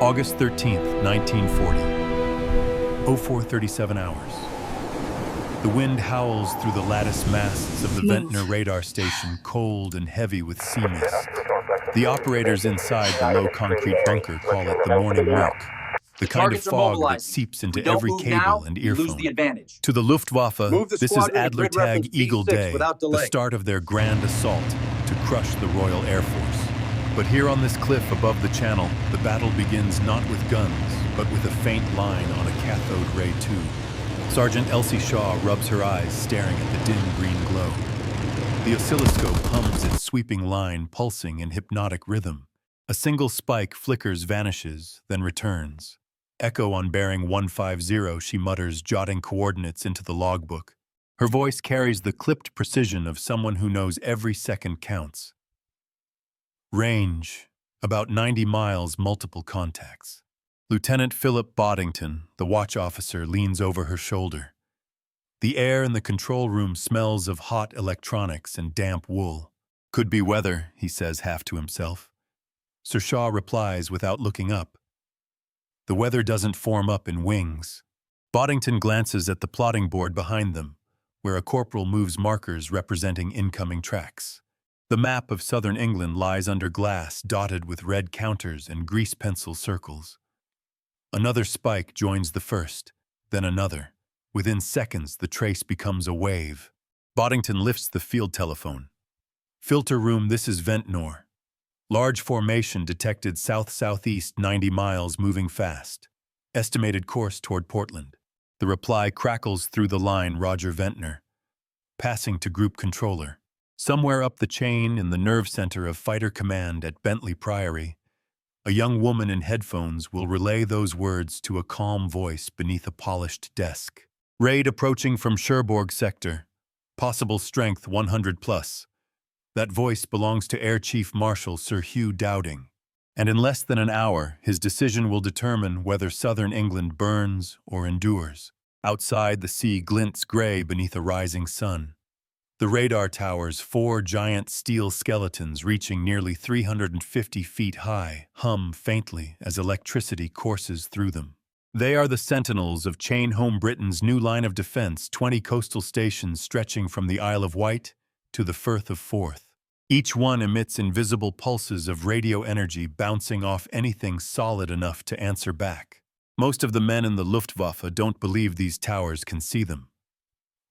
August 13th, 1940. 04:37 hours. The wind howls through the lattice masts of the Ventnor radar station, cold and heavy with sea mist. The operators inside the low concrete bunker call it the morning milk, the kind of fog that seeps into every cable and earphone. To the Luftwaffe, this is Adler Tag Eagle Day, the start of their grand assault to crush the Royal Air Force. But here on this cliff above the channel, the battle begins not with guns, but with a faint line on a cathode ray tube. Sergeant Elsie Shaw rubs her eyes, staring at the dim green glow. The oscilloscope hums its sweeping line, pulsing in hypnotic rhythm. A single spike flickers, vanishes, then returns. Echo on bearing 150, she mutters, jotting coordinates into the logbook. Her voice carries the clipped precision of someone who knows every second counts. Range, about 90 miles, multiple contacts. Lieutenant Philip Boddington, the watch officer, leans over her shoulder. The air in the control room smells of hot electronics and damp wool. Could be weather, he says half to himself. Sir Shaw replies without looking up. The weather doesn't form up in wings. Boddington glances at the plotting board behind them, where a corporal moves markers representing incoming tracks. The map of southern England lies under glass, dotted with red counters and grease pencil circles. Another spike joins the first, then another. Within seconds, the trace becomes a wave. Boddington lifts the field telephone. Filter room, this is Ventnor. Large formation detected south-southeast 90 miles, moving fast. Estimated course toward Portland. The reply crackles through the line, Roger Ventnor. Passing to group controller. Somewhere up the chain in the nerve center of Fighter Command at Bentley Priory, a young woman in headphones will relay those words to a calm voice beneath a polished desk. Raid approaching from Cherbourg sector. Possible strength 100 plus. That voice belongs to Air Chief Marshal Sir Hugh Dowding. And in less than an hour, his decision will determine whether southern England burns or endures. Outside, the sea glints gray beneath a rising sun. The radar towers, 4 giant steel skeletons reaching nearly 350 feet high, hum faintly as electricity courses through them. They are the sentinels of Chain Home Britain's new line of defense, 20 coastal stations stretching from the Isle of Wight to the Firth of Forth. Each one emits invisible pulses of radio energy bouncing off anything solid enough to answer back. Most of the men in the Luftwaffe don't believe these towers can see them.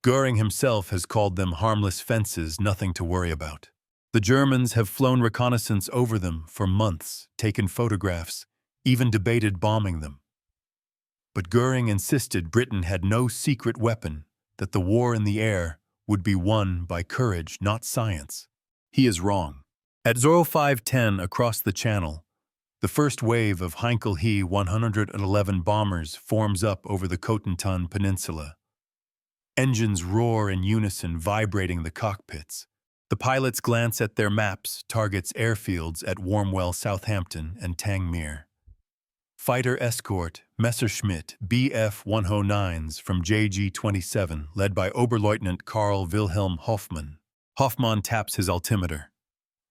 Goering himself has called them harmless fences, nothing to worry about. The Germans have flown reconnaissance over them for months, taken photographs, even debated bombing them. But Goering insisted Britain had no secret weapon, that the war in the air would be won by courage, not science. He is wrong. At 05:10 across the channel, the first wave of Heinkel He 111 bombers forms up over the Cotentin Peninsula. Engines roar in unison, vibrating the cockpits. The pilots glance at their maps, targets airfields at Warmwell, Southampton, and Tangmere. Fighter escort Messerschmitt Bf-109s from JG-27, led by Oberleutnant Karl Wilhelm Hoffmann. Hoffmann taps his altimeter.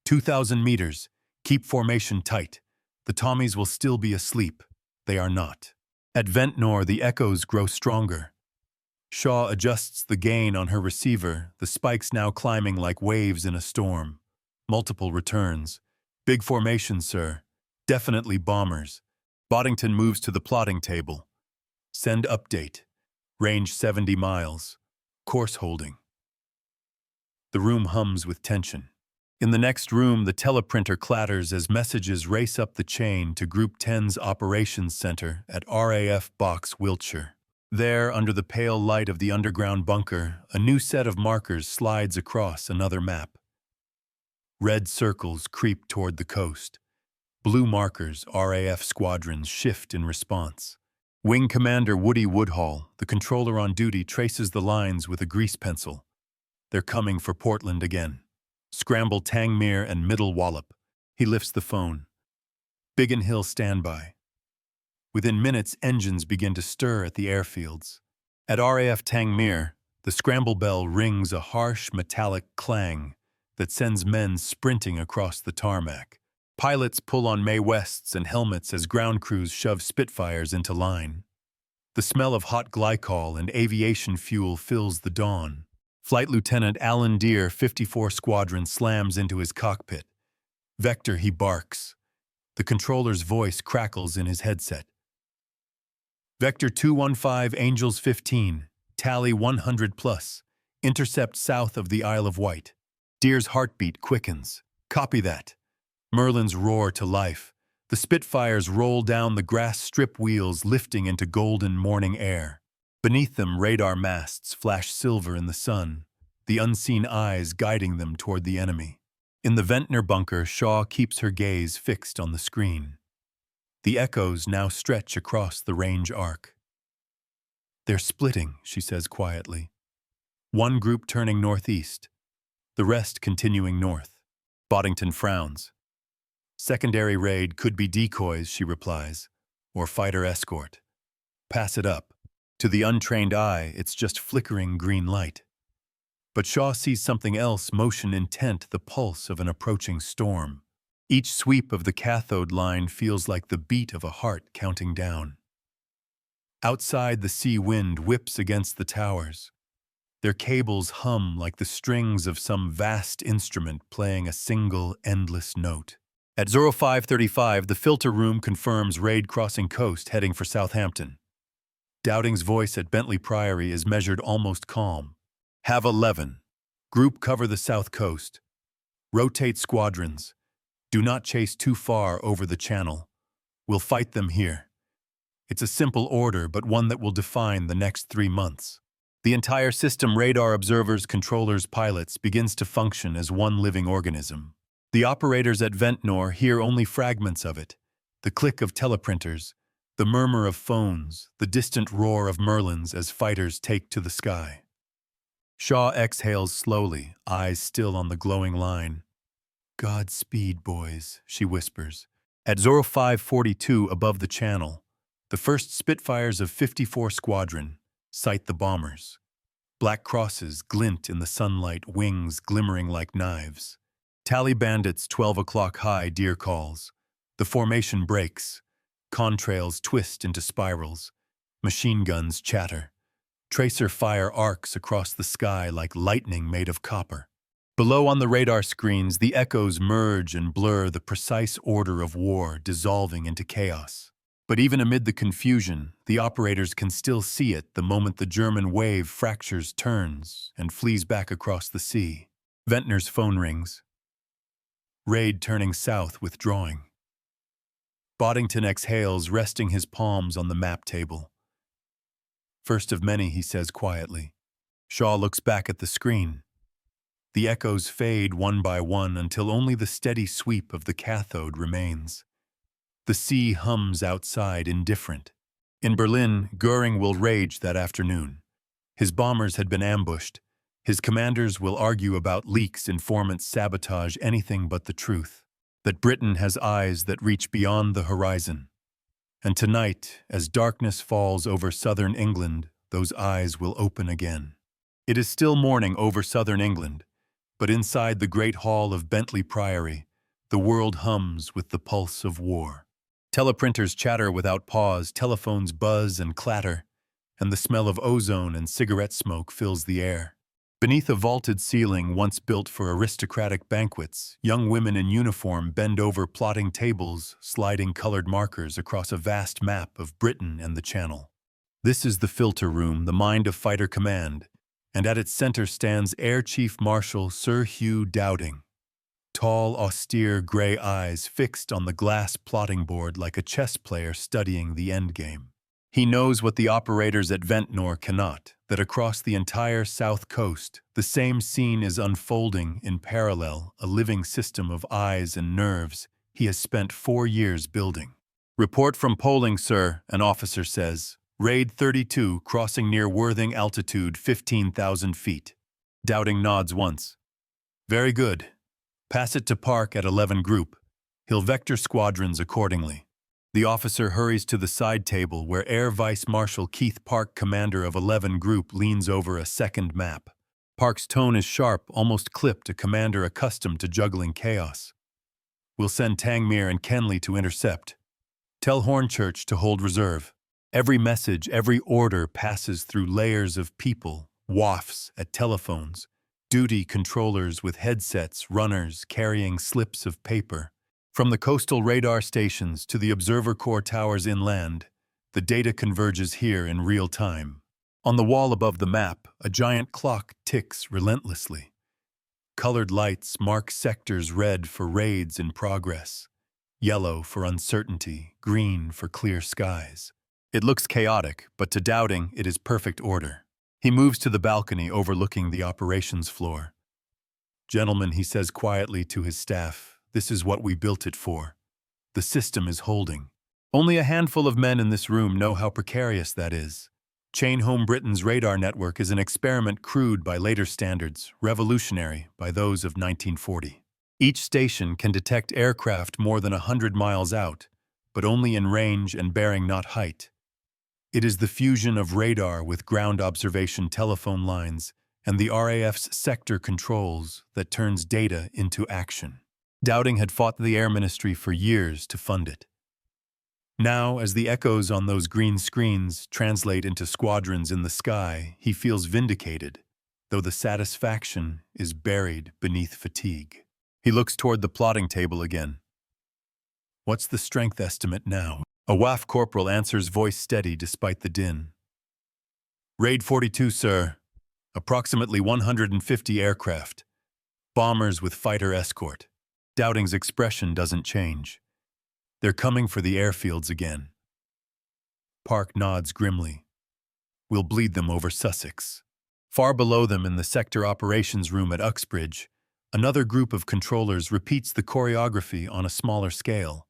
2,000 meters. Keep formation tight. The Tommies will still be asleep. They are not. At Ventnor, the echoes grow stronger. Shaw adjusts the gain on her receiver, the spikes now climbing like waves in a storm. Multiple returns. Big formation, sir. Definitely bombers. Boddington moves to the plotting table. Send update. Range 70 miles. Course holding. The room hums with tension. In the next room, the teleprinter clatters as messages race up the chain to Group 10's Operations Center at RAF Box, Wiltshire. There, under the pale light of the underground bunker, a new set of markers slides across another map. Red circles creep toward the coast. Blue markers, RAF squadrons, shift in response. Wing Commander Woody Woodhall, the controller on duty, traces the lines with a grease pencil. They're coming for Portland again. Scramble Tangmere and Middle Wallop. He lifts the phone. Biggin Hill standby. Within minutes, engines begin to stir at the airfields. At RAF Tangmere, the scramble bell rings a harsh metallic clang that sends men sprinting across the tarmac. Pilots pull on Mae Wests and helmets as ground crews shove Spitfires into line. The smell of hot glycol and aviation fuel fills the dawn. Flight Lieutenant Alan Deere, 54 Squadron, slams into his cockpit. Vector, he barks. The controller's voice crackles in his headset. Vector 215, Angels 15, tally 100 plus. Intercept south of the Isle of Wight. Deere's heartbeat quickens. Copy that. Merlin's roar to life. The Spitfires roll down the grass strip wheels, lifting into golden morning air. Beneath them, radar masts flash silver in the sun, the unseen eyes guiding them toward the enemy. In the Ventnor bunker, Shaw keeps her gaze fixed on the screen. The echoes now stretch across the range arc. They're splitting, she says quietly. One group turning northeast, the rest continuing north. Boddington frowns. Secondary raid could be decoys, she replies, or fighter escort. Pass it up. To the untrained eye, it's just flickering green light. But Shaw sees something else, motion intent, the pulse of an approaching storm. Each sweep of the cathode line feels like the beat of a heart counting down. Outside, the sea wind whips against the towers. Their cables hum like the strings of some vast instrument playing a single, endless note. At 0535, the filter room confirms raid crossing coast heading for Southampton. Dowding's voice at Bentley Priory is measured almost calm. Have 11. Group cover the south coast. Rotate squadrons. Do not chase too far over the channel. We'll fight them here. It's a simple order, but one that will define the next 3 months. The entire system, radar observers, controllers, pilots, begins to function as one living organism. The operators at Ventnor hear only fragments of it, the click of teleprinters, the murmur of phones, the distant roar of Merlins as fighters take to the sky. Shaw exhales slowly, eyes still on the glowing line. Godspeed, boys, she whispers. At 0542 above the channel, the first Spitfires of 54 Squadron sight the bombers. Black crosses glint in the sunlight, wings glimmering like knives. Tally bandits 12 o'clock high, Deere calls. The formation breaks. Contrails twist into spirals. Machine guns chatter. Tracer fire arcs across the sky like lightning made of copper. Below on the radar screens, the echoes merge and blur, the precise order of war dissolving into chaos. But even amid the confusion, the operators can still see it the moment the German wave fractures, turns, and flees back across the sea. Ventnor's phone rings. Raid turning south, withdrawing. Boddington exhales, resting his palms on the map table. First of many, he says quietly. Shaw looks back at the screen. The echoes fade one by one until only the steady sweep of the cathode remains. The sea hums outside, indifferent. In Berlin, Goering will rage that afternoon. His bombers had been ambushed. His commanders will argue about leaks, informants, sabotage, anything but the truth. That Britain has eyes that reach beyond the horizon. And tonight, as darkness falls over southern England, those eyes will open again. It is still morning over southern England, but inside the great hall of Bentley Priory, the world hums with the pulse of war. Teleprinters chatter without pause, telephones buzz and clatter, and the smell of ozone and cigarette smoke fills the air. Beneath a vaulted ceiling once built for aristocratic banquets, young women in uniform bend over plotting tables, sliding colored markers across a vast map of Britain and the Channel. This is the filter room, the mind of fighter command, and at its center stands Air Chief Marshal Sir Hugh Dowding. Tall, austere gray eyes fixed on the glass plotting board like a chess player studying the endgame. He knows what the operators at Ventnor cannot, that across the entire south coast, the same scene is unfolding in parallel, a living system of eyes and nerves he has spent 4 years building. Report from polling, sir, an officer says. Raid 32, crossing near Worthing, altitude 15,000 feet. Dowding nods once. Very good. Pass it to Park at 11 Group. He'll vector squadrons accordingly. The officer hurries to the side table where Air Vice Marshal Keith Park, commander of 11 Group, leans over a second map. Park's tone is sharp, almost clipped, a commander accustomed to juggling chaos. We'll send Tangmere and Kenley to intercept. Tell Hornchurch to hold reserve. Every message, every order passes through layers of people, wafts at telephones, duty controllers with headsets, runners carrying slips of paper. From the coastal radar stations to the observer corps towers inland, the data converges here in real time. On the wall above the map, a giant clock ticks relentlessly. Colored lights mark sectors: red for raids in progress, yellow for uncertainty, green for clear skies. It looks chaotic, but to Dowding it is perfect order. He moves to the balcony overlooking the operations floor. "Gentlemen," he says quietly to his staff, "this is what we built it for. The system is holding. Only a handful of men in this room know how precarious that is. Chain Home Britain's radar network is an experiment crude by later standards, revolutionary by those of 1940. Each station can detect aircraft more than 100 miles out, but only in range and bearing, not height. It is the fusion of radar with ground observation telephone lines and the RAF's sector controls that turns data into action." Dowding had fought the Air Ministry for years to fund it. Now, as the echoes on those green screens translate into squadrons in the sky, he feels vindicated, though the satisfaction is buried beneath fatigue. He looks toward the plotting table again. "What's the strength estimate now?" A WAF corporal answers, voice steady despite the din. "Raid 42, sir. Approximately 150 aircraft. Bombers with fighter escort." Dowding's expression doesn't change. "They're coming for the airfields again." Park nods grimly. "We'll bleed them over Sussex." Far below them in the sector operations room at Uxbridge, another group of controllers repeats the choreography on a smaller scale.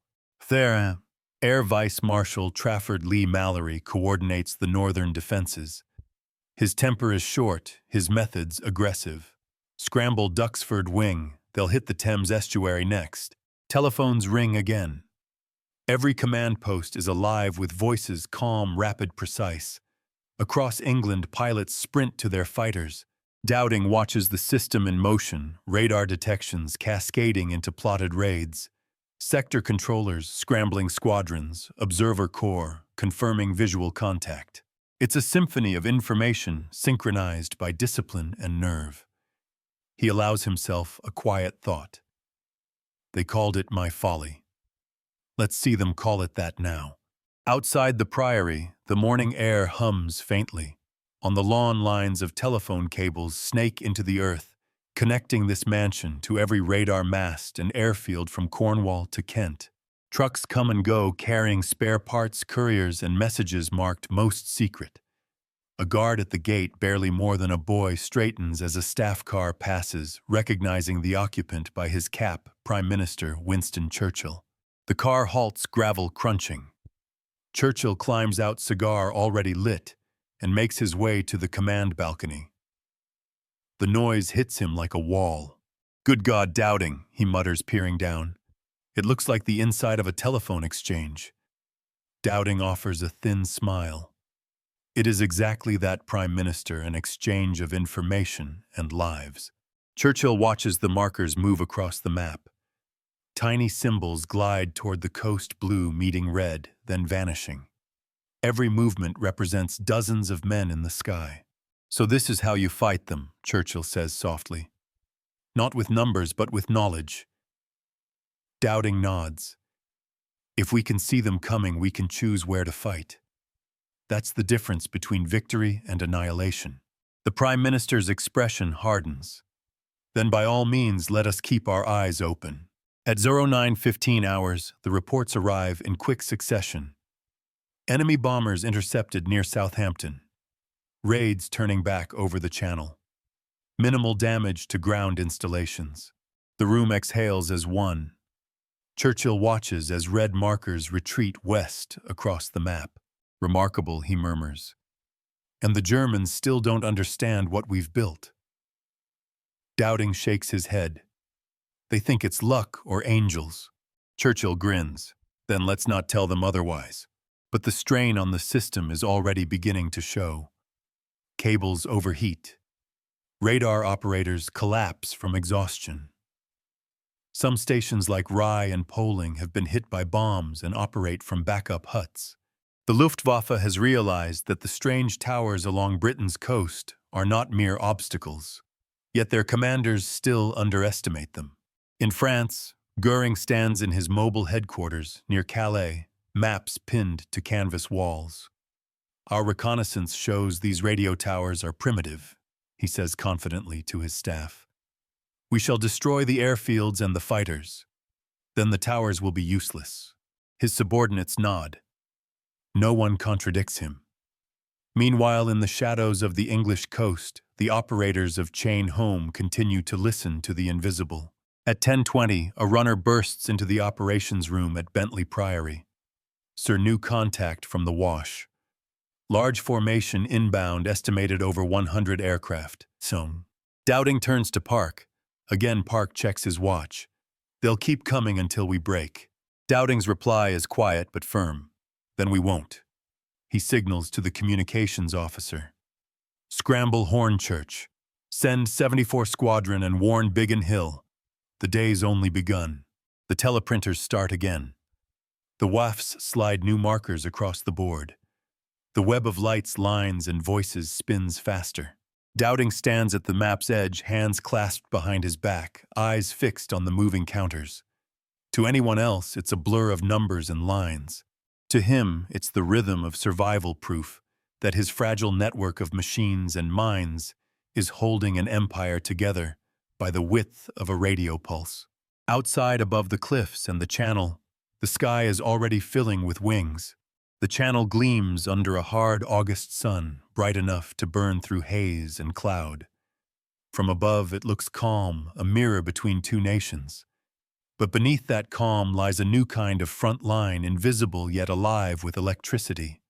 There, Air Vice Marshal Trafford Lee Mallory coordinates the northern defenses. His temper is short, his methods aggressive. Scramble Duxford Wing, they'll hit the Thames estuary next. Telephones ring again. Every command post is alive with voices calm, rapid, precise. Across England, pilots sprint to their fighters. Dowding watches the system in motion, radar detections cascading into plotted raids. Sector controllers scrambling squadrons, observer corps confirming visual contact. It's a symphony of information synchronized by discipline and nerve. He allows himself a quiet thought. They called it my folly. Let's see them call it that now. Outside the Priory, the morning air hums faintly. On the lawn, lines of telephone cables snake into the earth, connecting this mansion to every radar mast and airfield from Cornwall to Kent. Trucks come and go carrying spare parts, couriers, and messages marked most secret. A guard at the gate, barely more than a boy, straightens as a staff car passes, recognizing the occupant by his cap, Prime Minister Winston Churchill. The car halts, gravel crunching. Churchill climbs out, cigar already lit, and makes his way to the command balcony. The noise hits him like a wall. "Good God, Dowding," he mutters, peering down. "It looks like the inside of a telephone exchange." Dowding offers a thin smile. It is exactly that, Prime Minister, an exchange of information and lives. Churchill watches the markers move across the map. Tiny symbols glide toward the coast, blue meeting red, then vanishing. Every movement represents dozens of men in the sky. "So this is how you fight them," Churchill says softly. "Not with numbers, but with knowledge." Dowding nods. "If we can see them coming, we can choose where to fight. That's the difference between victory and annihilation." The Prime Minister's expression hardens. "Then by all means, let us keep our eyes open." At 09:15 hours, the reports arrive in quick succession. Enemy bombers intercepted near Southampton. Raids turning back over the channel. Minimal damage to ground installations. The room exhales as one. Churchill watches as red markers retreat west across the map. "Remarkable," he murmurs. "And the Germans still don't understand what we've built." Dowding shakes his head. "They think it's luck or angels." Churchill grins. "Then let's not tell them otherwise." But the strain on the system is already beginning to show. Cables overheat. Radar operators collapse from exhaustion. Some stations like Rye and Poling have been hit by bombs and operate from backup huts. The Luftwaffe has realized that the strange towers along Britain's coast are not mere obstacles, yet their commanders still underestimate them. In France, Goering stands in his mobile headquarters near Calais, maps pinned to canvas walls. "Our reconnaissance shows these radio towers are primitive," he says confidently to his staff. "We shall destroy the airfields and the fighters. Then the towers will be useless." His subordinates nod. No one contradicts him. Meanwhile, in the shadows of the English coast, the operators of Chain Home continue to listen to the invisible. At 10:20, a runner bursts into the operations room at Bentley Priory. "Sir, new contact from the Wash. Large formation inbound, estimated over 100 aircraft. So." Dowding turns to Park. Again, Park checks his watch. "They'll keep coming until we break." Dowding's reply is quiet but firm. "Then we won't." He signals to the communications officer. "Scramble Hornchurch. Send 74 Squadron and warn Biggin Hill. The day's only begun." The teleprinters start again. The WAFs slide new markers across the board. The web of lights, lines, and voices spins faster. Dowding stands at the map's edge, hands clasped behind his back, eyes fixed on the moving counters. To anyone else, it's a blur of numbers and lines. To him, it's the rhythm of survival proof that his fragile network of machines and minds is holding an empire together by the width of a radio pulse. Outside, above the cliffs and the channel, the sky is already filling with wings. The channel gleams under a hard August sun, bright enough to burn through haze and cloud. From above, it looks calm, a mirror between two nations. But beneath that calm lies a new kind of front line, invisible yet alive with electricity.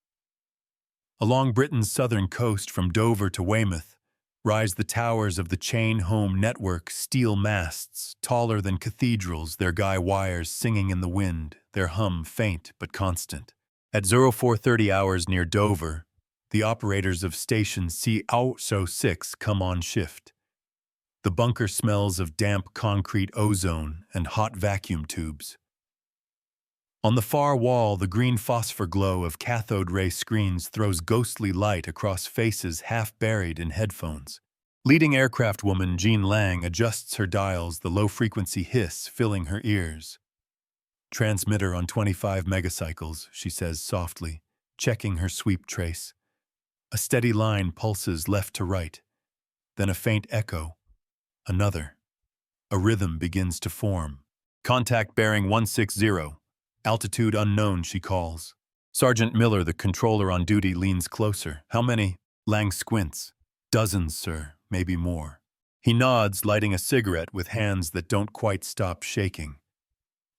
Along Britain's southern coast, from Dover to Weymouth, rise the towers of the Chain Home network, steel masts, taller than cathedrals, their guy wires singing in the wind, their hum faint but constant. At 0430 hours near Dover, the operators of Station CO6 come on shift. The bunker smells of damp concrete, ozone, and hot vacuum tubes. On the far wall, the green phosphor glow of cathode ray screens throws ghostly light across faces half buried in headphones. Leading aircraft woman Jean Lang adjusts her dials, the low-frequency hiss filling her ears. "Transmitter on 25 megacycles," she says softly, checking her sweep trace. A steady line pulses left to right, then a faint echo. Another. A rhythm begins to form. "Contact bearing 160. Altitude unknown," she calls. Sergeant Miller, the controller on duty, leans closer. "How many?" Lang squints. "Dozens, sir, maybe more." He nods, lighting a cigarette with hands that don't quite stop shaking.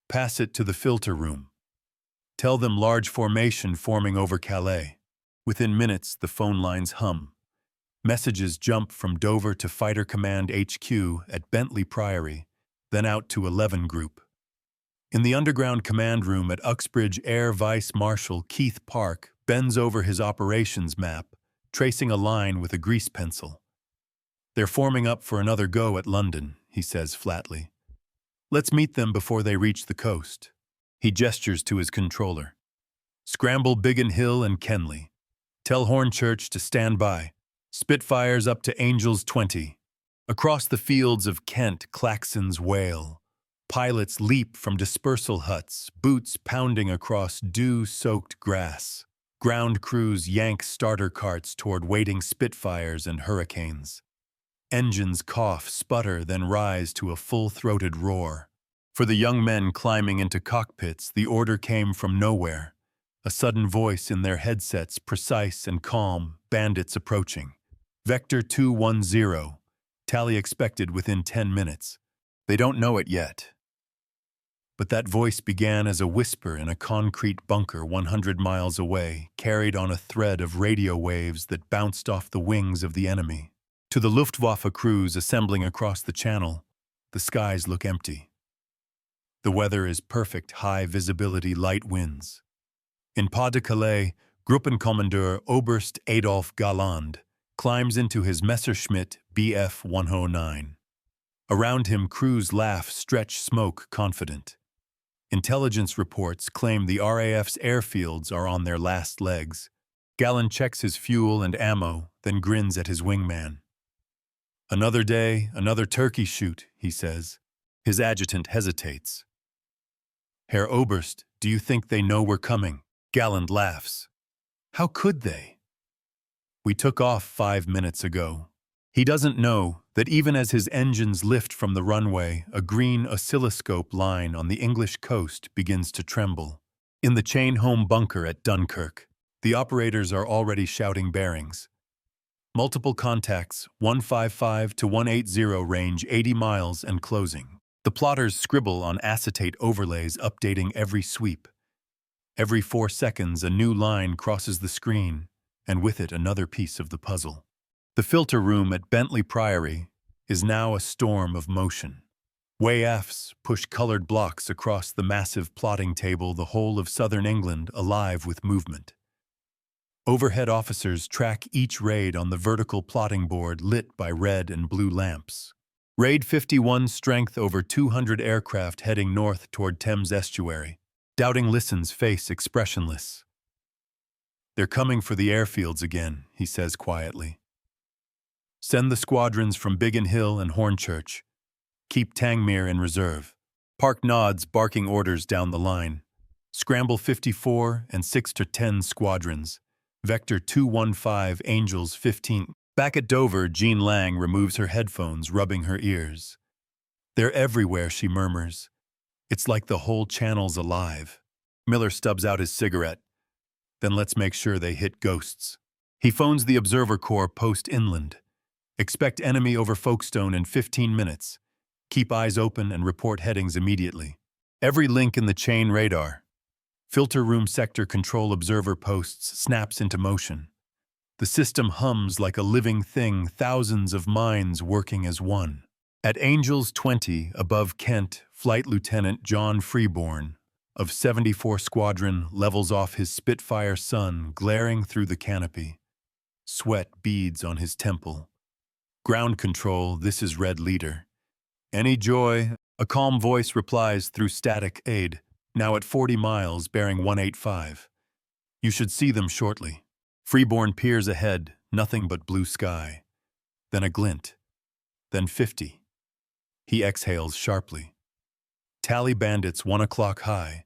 "Pass it to the filter room. Tell them large formation forming over Calais." Within minutes, the phone lines hum. Messages jump from Dover to Fighter Command HQ at Bentley Priory, then out to 11 Group. In the underground command room at Uxbridge, Air Vice Marshal Keith Park bends over his operations map, tracing a line with a grease pencil. "They're forming up for another go at London," he says flatly. "Let's meet them before they reach the coast." He gestures to his controller. "Scramble Biggin Hill and Kenley. Tell Hornchurch to stand by. Spitfires up to Angels 20. Across the fields of Kent, klaxons wail. Pilots leap from dispersal huts, boots pounding across dew-soaked grass. Ground crews yank starter carts toward waiting Spitfires and Hurricanes. Engines cough, sputter, then rise to a full-throated roar. For the young men climbing into cockpits, the order came from nowhere. A sudden voice in their headsets, precise and calm, bandits approaching. Vector 210. Tally expected within 10 minutes. They don't know it yet. But that voice began as a whisper in a concrete bunker 100 miles away, carried on a thread of radio waves that bounced off the wings of the enemy. To the Luftwaffe crews assembling across the channel, the skies look empty. The weather is perfect, high-visibility light winds. In Pas-de-Calais, Gruppenkommandeur Oberst Adolf Galland climbs into his Messerschmitt Bf 109. Around him, crews laugh, stretch, smoke, confident. Intelligence reports claim the RAF's airfields are on their last legs. Gallen checks his fuel and ammo, then grins at his wingman. "Another day, another turkey shoot," he says. His adjutant hesitates. "Herr Oberst, do you think they know we're coming?" Gallen laughs. "How could they? We took off 5 minutes ago." He doesn't know that even as his engines lift from the runway, a green oscilloscope line on the English coast begins to tremble. In the chain-home bunker at Dunkirk, the operators are already shouting bearings. Multiple contacts, 155 to 180 range 80 miles and closing. The plotters scribble on acetate overlays updating every sweep. Every 4 seconds a new line crosses the screen, and with it another piece of the puzzle. The filter room at Bentley Priory is now a storm of motion. WAFs push colored blocks across the massive plotting table, the whole of southern England alive with movement. Overhead officers track each raid on the vertical plotting board lit by red and blue lamps. Raid 51, strength over 200 aircraft heading north toward Thames estuary. Dowding listens, face expressionless. "They're coming for the airfields again," he says quietly. "Send the squadrons from Biggin Hill and Hornchurch. Keep Tangmere in reserve." Park nods, barking orders down the line. Scramble 54 and 6 to 10 squadrons. Vector 215, Angels 15. Back at Dover, Jean Lang removes her headphones, rubbing her ears. "They're everywhere," she murmurs. "It's like the whole channel's alive." Miller stubs out his cigarette. "Then let's make sure they hit ghosts." He phones the Observer Corps post inland. "Expect enemy over Folkestone in 15 minutes. Keep eyes open and report headings immediately." Every link in the chain radar. Filter room sector control observer posts snaps into motion. The system hums like a living thing, thousands of minds working as one. At Angels 20, above Kent, Flight Lieutenant John Freeborn of 74 Squadron levels off his Spitfire sun, glaring through the canopy. Sweat beads on his temple. "Ground control, this is Red Leader." "Any joy?" A calm voice replies through static aid, now at 40 miles, bearing 185. "You should see them shortly." Freeborn peers ahead, nothing but blue sky. Then a glint. Then 50. He exhales sharply. Tally bandits 1 o'clock high.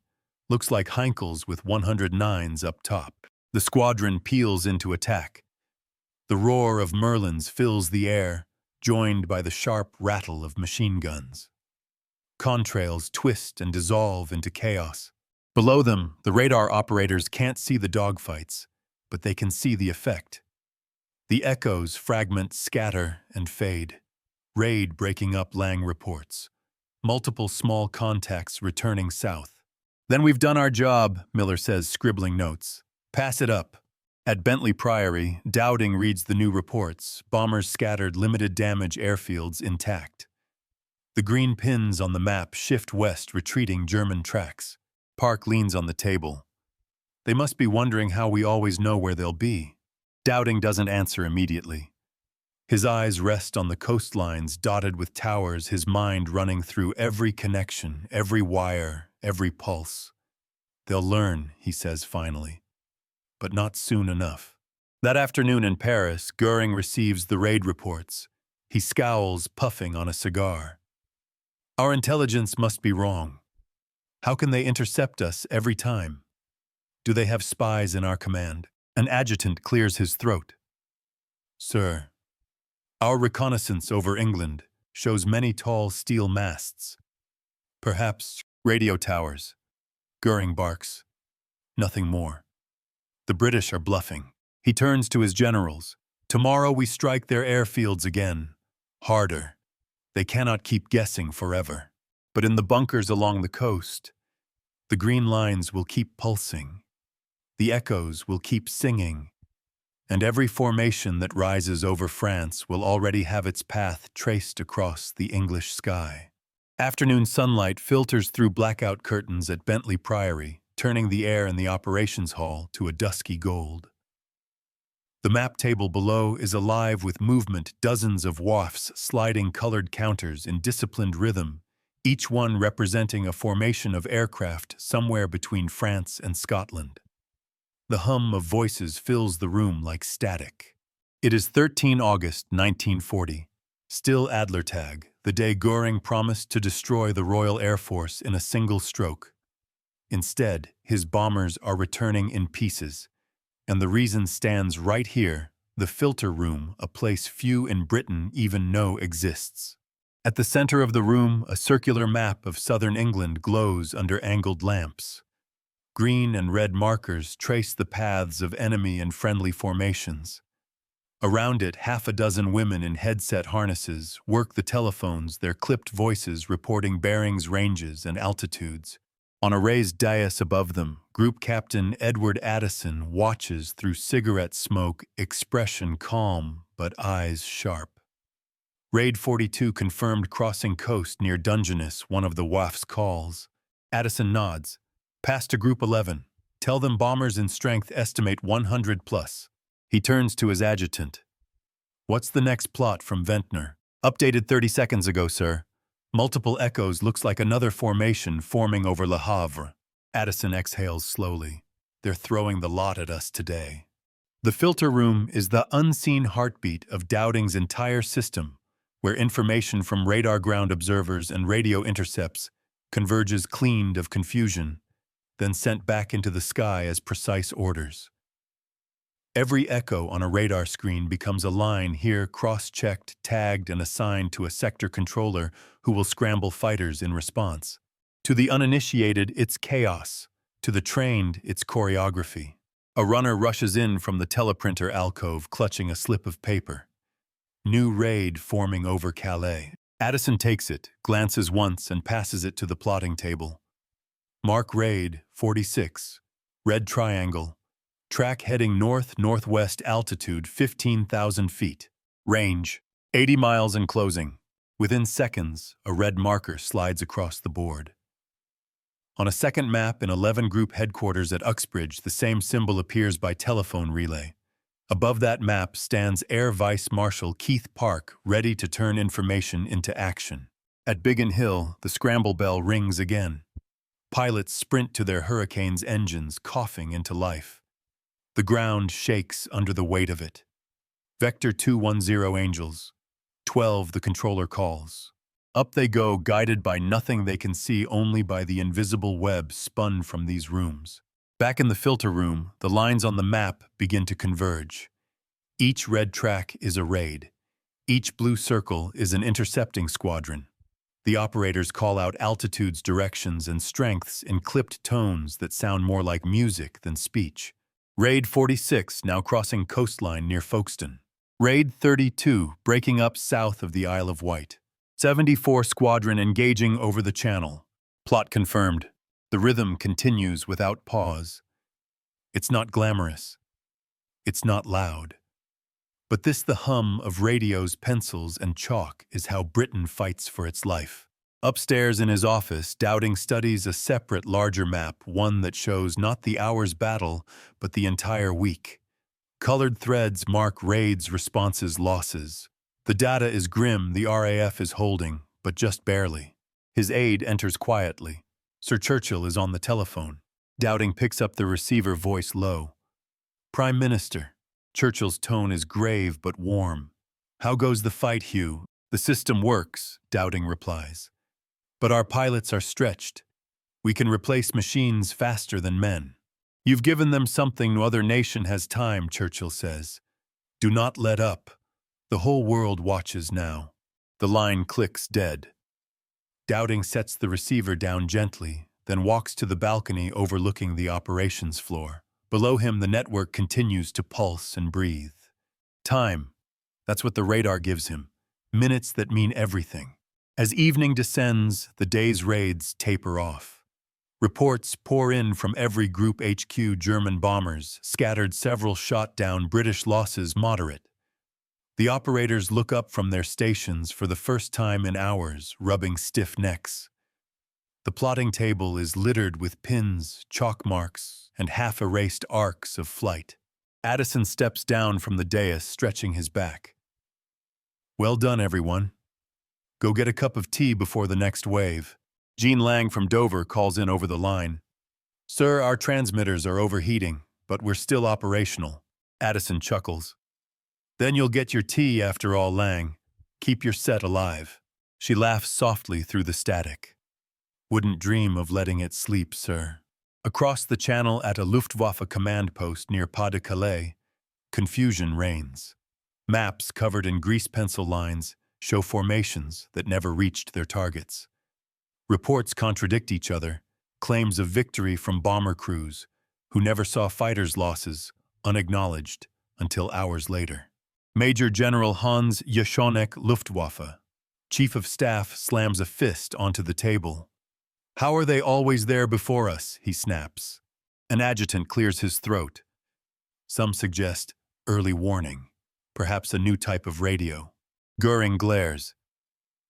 Looks like Heinkel's with 109s up top. The squadron peels into attack. The roar of Merlins fills the air, joined by the sharp rattle of machine guns. Contrails twist and dissolve into chaos. Below them, the radar operators can't see the dogfights, but they can see the effect. The echoes fragment, scatter, and fade. Raid breaking up, Lang reports. Multiple small contacts returning south. "Then we've done our job," Miller says, scribbling notes. "Pass it up." At Bentley Priory, Dowding reads the new reports. Bombers scattered, limited damage, airfields intact. The green pins on the map shift west, retreating German tracks. Park leans on the table. "They must be wondering how we always know where they'll be." Dowding doesn't answer immediately. His eyes rest on the coastlines dotted with towers, his mind running through every connection, every wire, every pulse. "They'll learn," he says finally. But not soon enough. That afternoon in Paris, Goering receives the raid reports. He scowls, puffing on a cigar. "Our intelligence must be wrong. How can they intercept us every time? Do they have spies in our command?" An adjutant clears his throat. "Sir, our reconnaissance over England shows many tall steel masts. Perhaps radio towers." Goering barks. "Nothing more. The British are bluffing." He turns to his generals. "Tomorrow we strike their airfields again. Harder. They cannot keep guessing forever. But in the bunkers along the coast, the green lines will keep pulsing. The echoes will keep singing. And every formation that rises over France will already have its path traced across the English sky." Afternoon sunlight filters through blackout curtains at Bentley Priory, turning the air in the operations hall to a dusky gold. The map table below is alive with movement, dozens of wafts sliding colored counters in disciplined rhythm, each one representing a formation of aircraft somewhere between France and Scotland. The hum of voices fills the room like static. It is 13 August 1940, still Adlertag, the day Göring promised to destroy the Royal Air Force in a single stroke. Instead, his bombers are returning in pieces, and the reason stands right here, the filter room, a place few in Britain even know exists. At the center of the room, a circular map of southern England glows under angled lamps. Green and red markers trace the paths of enemy and friendly formations. Around it, half a dozen women in headset harnesses work the telephones, their clipped voices reporting bearings, ranges, and altitudes. On a raised dais above them, Group Captain Edward Addison watches through cigarette smoke, expression calm but eyes sharp. Raid 42 confirmed crossing coast near Dungeness, one of the WAF's calls. Addison nods. Pass to Group 11. Tell them bombers in strength estimate 100 plus. He turns to his adjutant. What's the next plot from Ventnor? Updated 30 seconds ago, sir. Multiple echoes, looks like another formation forming over Le Havre. Addison exhales slowly. They're throwing the lot at us today. The filter room is the unseen heartbeat of Dowding's entire system, where information from radar ground observers and radio intercepts converges cleaned of confusion, then sent back into the sky as precise orders. Every echo on a radar screen becomes a line here cross-checked, tagged, and assigned to a sector controller who will scramble fighters in response. To the uninitiated, it's chaos. To the trained, it's choreography. A runner rushes in from the teleprinter alcove, clutching a slip of paper. New raid forming over Calais. Addison takes it, glances once, and passes it to the plotting table. Mark raid 46. Red triangle. Track heading north-northwest, altitude 15,000 feet. Range 80 miles and closing. Within seconds, a red marker slides across the board. On a second map in 11 Group headquarters at Uxbridge, the same symbol appears by telephone relay. Above that map stands Air Vice Marshal Keith Park, ready to turn information into action. At Biggin Hill, the scramble bell rings again. Pilots sprint to their Hurricane's engines, coughing into life. The ground shakes under the weight of it. Vector 210 Angels. 12 the controller calls. Up they go, guided by nothing they can see, only by the invisible web spun from these rooms. Back in the filter room, the lines on the map begin to converge. Each red track is a raid. Each blue circle is an intercepting squadron. The operators call out altitudes, directions, and strengths in clipped tones that sound more like music than speech. Raid 46 now crossing coastline near Folkestone. Raid 32 breaking up south of the Isle of Wight. 74 Squadron engaging over the channel. Plot confirmed. The rhythm continues without pause. It's not glamorous. It's not loud. But this, the hum of radios, pencils, and chalk, is how Britain fights for its life. Upstairs in his office, Dowding studies a separate, larger map, one that shows not the hour's battle, but the entire week. Colored threads mark raids, responses, losses. The data is grim, the RAF is holding, but just barely. His aide enters quietly. Sir Churchill is on the telephone. Dowding picks up the receiver, voice low. Prime Minister. Churchill's tone is grave but warm. How goes the fight, Hugh? The system works, Dowding replies. But our pilots are stretched. We can replace machines faster than men. You've given them something no other nation has time, Churchill says. Do not let up. The whole world watches now. The line clicks dead. Dowding sets the receiver down gently, then walks to the balcony overlooking the operations floor. Below him, the network continues to pulse and breathe. Time. That's what the radar gives him. Minutes that mean everything. As evening descends, the day's raids taper off. Reports pour in from every Group HQ. German bombers scattered, several shot down, British losses moderate. The operators look up from their stations for the first time in hours, rubbing stiff necks. The plotting table is littered with pins, chalk marks, and half-erased arcs of flight. Addison steps down from the dais, stretching his back. Well done, everyone. Go get a cup of tea before the next wave. Jean Lang from Dover calls in over the line. Sir, our transmitters are overheating, but we're still operational. Addison chuckles. Then you'll get your tea after all, Lang. Keep your set alive. She laughs softly through the static. Wouldn't dream of letting it sleep, sir. Across the channel at a Luftwaffe command post near Pas-de-Calais, confusion reigns. Maps covered in grease pencil lines show formations that never reached their targets. Reports contradict each other, claims of victory from bomber crews, who never saw fighters' losses, unacknowledged until hours later. Major General Hans Jeschonek Luftwaffe, Chief of Staff, slams a fist onto the table. How are they always there before us, he snaps. An adjutant clears his throat. Some suggest early warning, perhaps a new type of radio. Goering glares.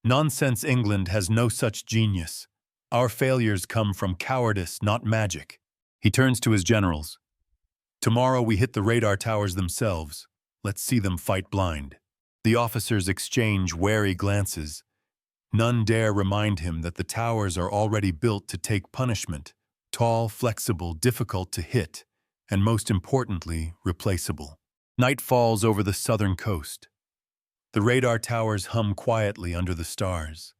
Nonsense, England has no such genius. Our failures come from cowardice, not magic. He turns to his generals. Tomorrow we hit the radar towers themselves. Let's see them fight blind. The officers exchange wary glances. None dare remind him that the towers are already built to take punishment, tall, flexible, difficult to hit, and most importantly, replaceable. Night falls over the southern coast. The radar towers hum quietly under the stars.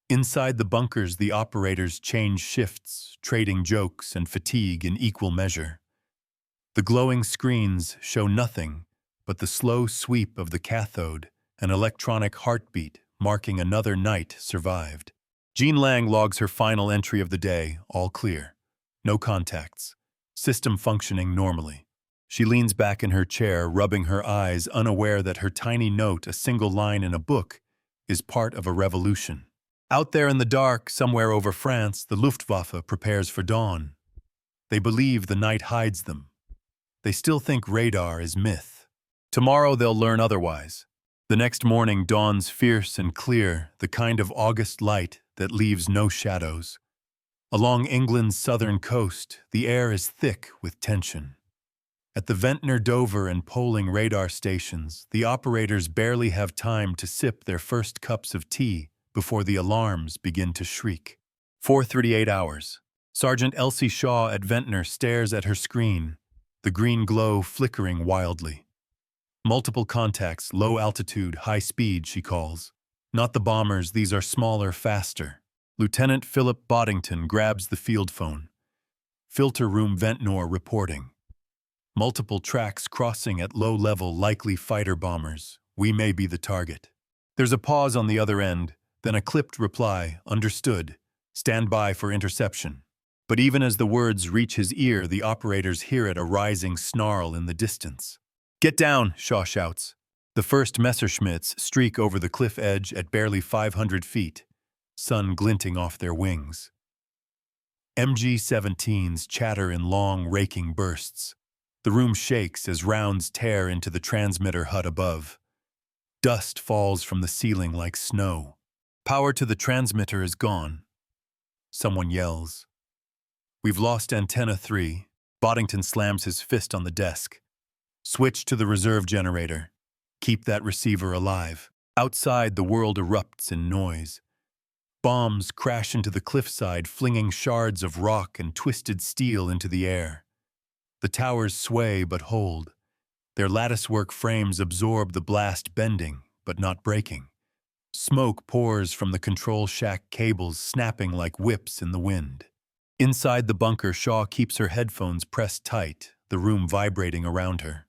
Inside the bunkers, the operators change shifts, trading jokes and fatigue in equal measure. The glowing screens show nothing but the slow sweep of the cathode, an electronic heartbeat marking another night survived. Jean Lang logs her final entry of the day, all clear. No contacts. System functioning normally. She leans back in her chair, rubbing her eyes, unaware that her tiny note, a single line in a book, is part of a revolution. Out there in the dark, somewhere over France, the Luftwaffe prepares for dawn. They believe the night hides them. They still think radar is myth. Tomorrow they'll learn otherwise. The next morning dawns fierce and clear, the kind of August light that leaves no shadows. Along England's southern coast, the air is thick with tension. At the Ventnor, Dover, and Poling radar stations, the operators barely have time to sip their first cups of tea before the alarms begin to shriek. 4:38 hours. Sergeant Elsie Shaw at Ventnor stares at her screen, the green glow flickering wildly. Multiple contacts, low altitude, high speed, she calls. Not the bombers, these are smaller, faster. Lieutenant Philip Boddington grabs the field phone. Filter room Ventnor reporting. Multiple tracks crossing at low level, likely fighter bombers. We may be the target. There's a pause on the other end, then a clipped reply, understood. Stand by for interception. But even as the words reach his ear, the operators hear it, a rising snarl in the distance. Get down, Shaw shouts. The first Messerschmitts streak over the cliff edge at barely 500 feet, sun glinting off their wings. MG-17s chatter in long, raking bursts. The room shakes as rounds tear into the transmitter hut above. Dust falls from the ceiling like snow. Power to the transmitter is gone. Someone yells. We've lost antenna 3. Boddington slams his fist on the desk. Switch to the reserve generator. Keep that receiver alive. Outside, the world erupts in noise. Bombs crash into the cliffside, flinging shards of rock and twisted steel into the air. The towers sway but hold. Their latticework frames absorb the blast, bending but not breaking. Smoke pours from the control shack cables, snapping like whips in the wind. Inside the bunker, Shaw keeps her headphones pressed tight, the room vibrating around her.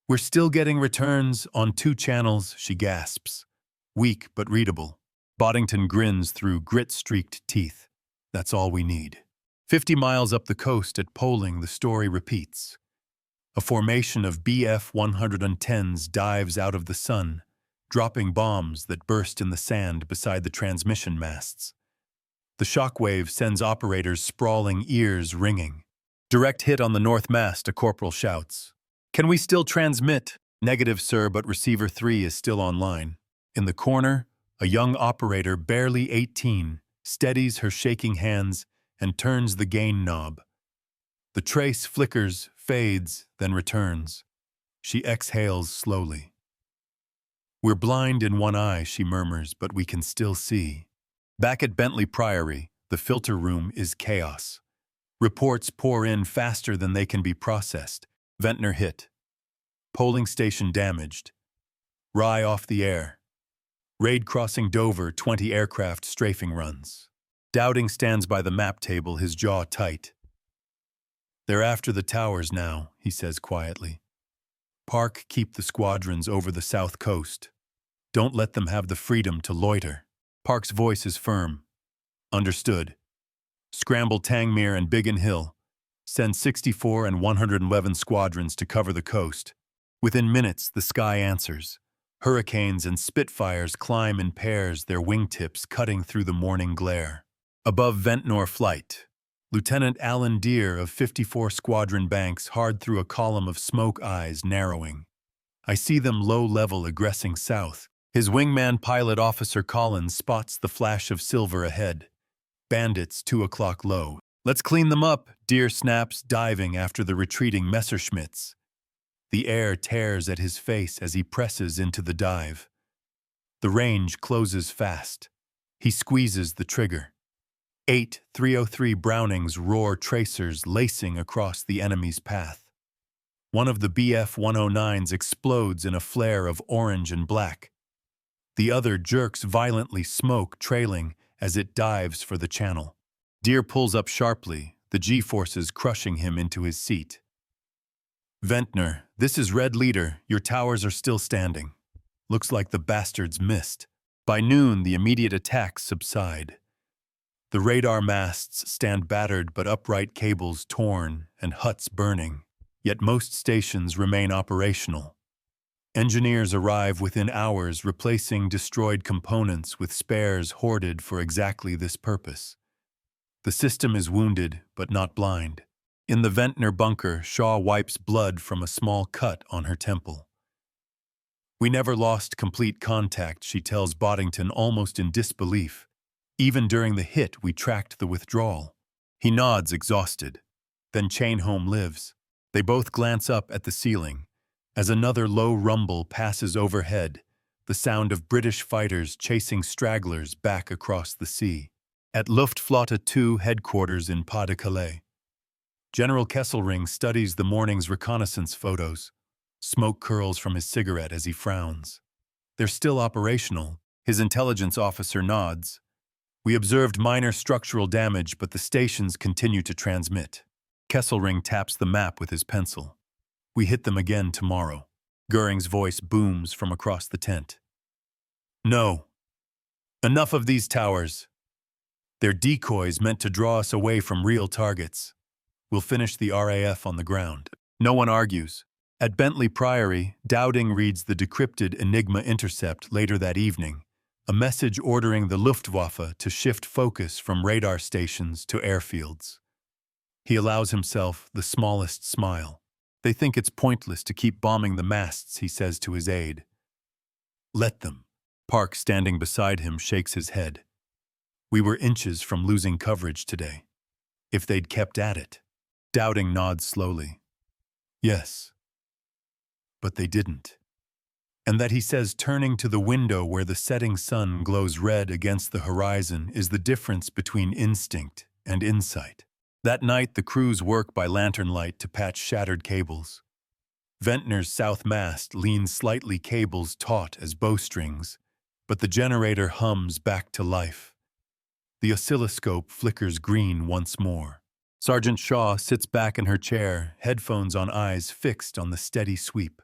We're still getting returns on 2 channels, she gasps. Weak but readable. Boddington grins through grit-streaked teeth. That's all we need. 50 miles up the coast at Poling, the story repeats. A formation of Bf-110s dives out of the sun, dropping bombs that burst in the sand beside the transmission masts. The shockwave sends operators sprawling, ears ringing. Direct hit on the north mast, a corporal shouts. Can we still transmit? Negative, sir, but receiver 3 is still online. In the corner, a young operator, barely 18, steadies her shaking hands and turns the gain knob. The trace flickers, fades, then returns. She exhales slowly. We're blind in one eye, she murmurs, but we can still see. Back at Bentley Priory, the filter room is chaos. Reports pour in faster than they can be processed. Ventnor hit. Polling station damaged. Rye off the air. Raid crossing Dover, 20 aircraft strafing runs. Dowding stands by the map table, his jaw tight. They're after the towers now, he says quietly. Park keep the squadrons over the south coast. Don't let them have the freedom to loiter. Park's voice is firm. Understood. Scramble Tangmere and Biggin Hill. Send 64 and 111 squadrons to cover the coast. Within minutes, the sky answers. Hurricanes and Spitfires climb in pairs, their wingtips cutting through the morning glare. Above Ventnor flight, Lieutenant Alan Deere of 54 Squadron banks hard through a column of smoke eyes narrowing. I see them low-level aggressing south. His wingman pilot Officer Collins spots the flash of silver ahead. Bandits 2 o'clock low. Let's clean them up, Deere snaps, diving after the retreating Messerschmitts. The air tears at his face as he presses into the dive. The range closes fast. He squeezes the trigger. 8 303 Brownings roar tracers lacing across the enemy's path. One of the BF-109s explodes in a flare of orange and black. The other jerks violently, smoke trailing as it dives for the channel. Deere pulls up sharply, the G-forces crushing him into his seat. Ventnor, this is Red Leader. Your towers are still standing. Looks like the bastards missed. By noon, the immediate attacks subside. The radar masts stand battered but upright, cables torn and huts burning. Yet most stations remain operational. Engineers arrive within hours, replacing destroyed components with spares hoarded for exactly this purpose. The system is wounded, but not blind. In the Ventnor bunker, Shaw wipes blood from a small cut on her temple. We never lost complete contact, she tells Boddington almost in disbelief. Even during the hit, we tracked the withdrawal. He nods, exhausted. Then Chainholm lives. They both glance up at the ceiling. As another low rumble passes overhead, the sound of British fighters chasing stragglers back across the sea. At Luftwaffe 2 headquarters in Pas-de-Calais, General Kesselring studies the morning's reconnaissance photos. Smoke curls from his cigarette as he frowns. They're still operational. His intelligence officer nods. We observed minor structural damage, but the stations continue to transmit. Kesselring taps the map with his pencil. We hit them again tomorrow. Goering's voice booms from across the tent. No. Enough of these towers. They're decoys meant to draw us away from real targets. We'll finish the RAF on the ground. No one argues. At Bentley Priory, Dowding reads the decrypted Enigma intercept later that evening, a message ordering the Luftwaffe to shift focus from radar stations to airfields. He allows himself the smallest smile. They think it's pointless to keep bombing the masts, he says to his aide. Let them. Park, standing beside him, shakes his head. We were inches from losing coverage today. If they'd kept at it. Dowding nods slowly. Yes. But they didn't. And that, he says, turning to the window where the setting sun glows red against the horizon, is the difference between instinct and insight. That night, the crews work by lantern light to patch shattered cables. Ventnor's south mast leans slightly, cables taut as bowstrings, but the generator hums back to life. The oscilloscope flickers green once more. Sergeant Shaw sits back in her chair, headphones on, eyes fixed on the steady sweep.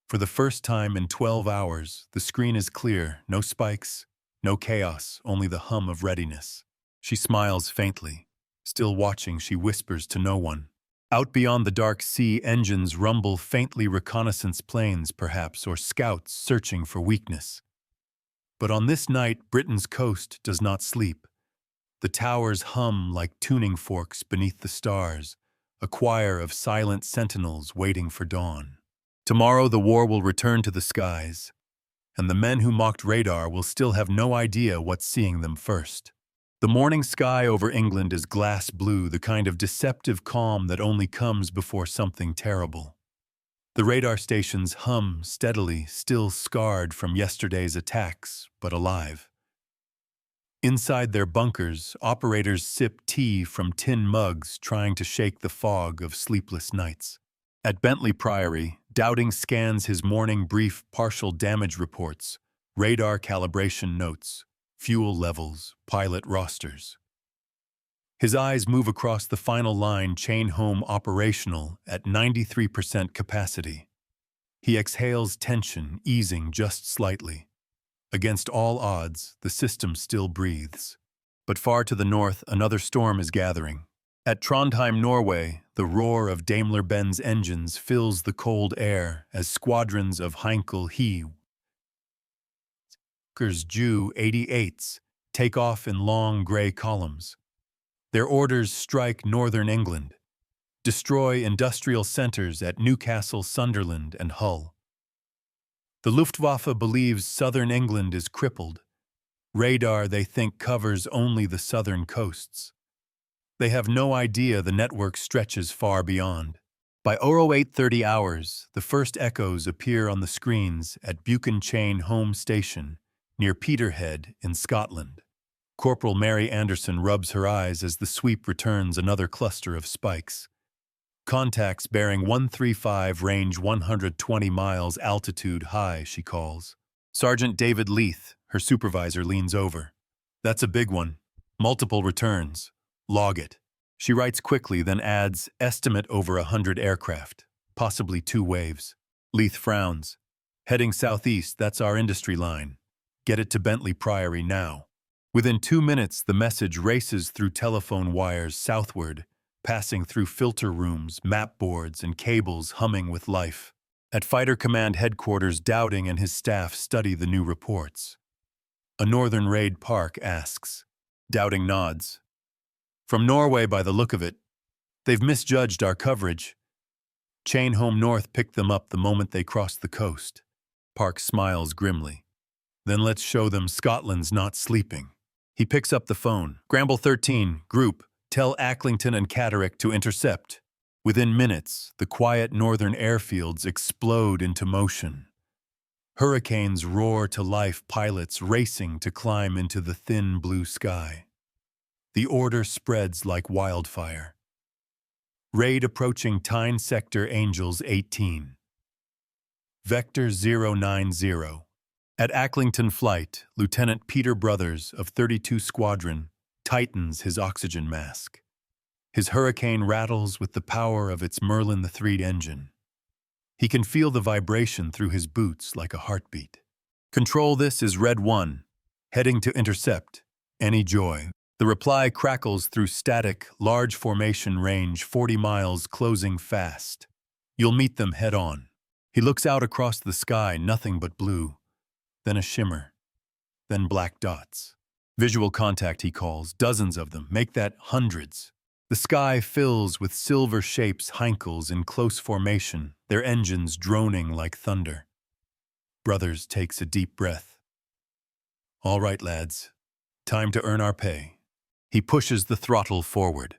For the first time in 12 hours, the screen is clear, no spikes, no chaos, only the hum of readiness. She smiles faintly. Still watching, she whispers to no one. Out beyond the dark sea, engines rumble faintly, reconnaissance planes perhaps, or scouts searching for weakness. But on this night, Britain's coast does not sleep. The towers hum like tuning forks beneath the stars, a choir of silent sentinels waiting for dawn. Tomorrow the war will return to the skies, and the men who mocked radar will still have no idea what's seeing them first. The morning sky over England is glass blue, the kind of deceptive calm that only comes before something terrible. The radar stations hum steadily, still scarred from yesterday's attacks, but alive. Inside their bunkers, operators sip tea from tin mugs, trying to shake the fog of sleepless nights. At Bentley Priory, Dowding scans his morning brief partial damage reports, radar calibration notes, fuel levels, pilot rosters. His eyes move across the final line, chain home operational at 93% capacity. He exhales tension, easing just slightly. Against all odds, the system still breathes. But far to the north, another storm is gathering. At Trondheim, Norway, the roar of Daimler-Benz engines fills the cold air as squadrons of Heinkel Hugh WW288s take off in long gray columns. Their orders strike northern England, destroy industrial centers at Newcastle, Sunderland, and Hull. The Luftwaffe believes southern England is crippled. Radar, they think, covers only the southern coasts. They have no idea the network stretches far beyond. By 08:30 hours, the first echoes appear on the screens at Buchan Chain Home Station, near Peterhead in Scotland. Corporal Mary Anderson rubs her eyes as the sweep returns another cluster of spikes. Contacts bearing 135, range 120 miles, altitude high, she calls. Sergeant David Leith, her supervisor, leans over. That's a big one. Multiple returns. Log it. She writes quickly, then adds, estimate over 100 aircraft, possibly 2 waves. Leith frowns. Heading southeast, that's our industry line. Get it to Bentley Priory now. Within 2 minutes, the message races through telephone wires southward, passing through filter rooms, map boards, and cables humming with life. At Fighter Command headquarters, Dowding and his staff study the new reports. A Northern Raid Park asks. Dowding nods. From Norway by the look of it. They've misjudged our coverage. Chain Home North picked them up the moment they crossed the coast. Park smiles grimly. Then let's show them Scotland's not sleeping. He picks up the phone. Scramble 13, group. Tell Acklington and Catterick to intercept. Within minutes, the quiet northern airfields explode into motion. Hurricanes roar to life, pilots racing to climb into the thin blue sky. The order spreads like wildfire. Raid approaching Tyne Sector, Angels 18. Vector 090. At Acklington Flight, Lieutenant Peter Brothers of 32 Squadron tightens his oxygen mask. His Hurricane rattles with the power of its Merlin III engine. He can feel the vibration through his boots like a heartbeat. Control, this is Red 1. Heading to intercept. Any joy. The reply crackles through static, large formation range 40 miles, closing fast. You'll meet them head on. He looks out across the sky, nothing but blue. Then a shimmer. Then black dots. Visual contact, he calls, dozens of them, make that hundreds. The sky fills with silver shapes, Heinkels in close formation, their engines droning like thunder. Brothers takes a deep breath. All right, lads. Time to earn our pay. He pushes the throttle forward.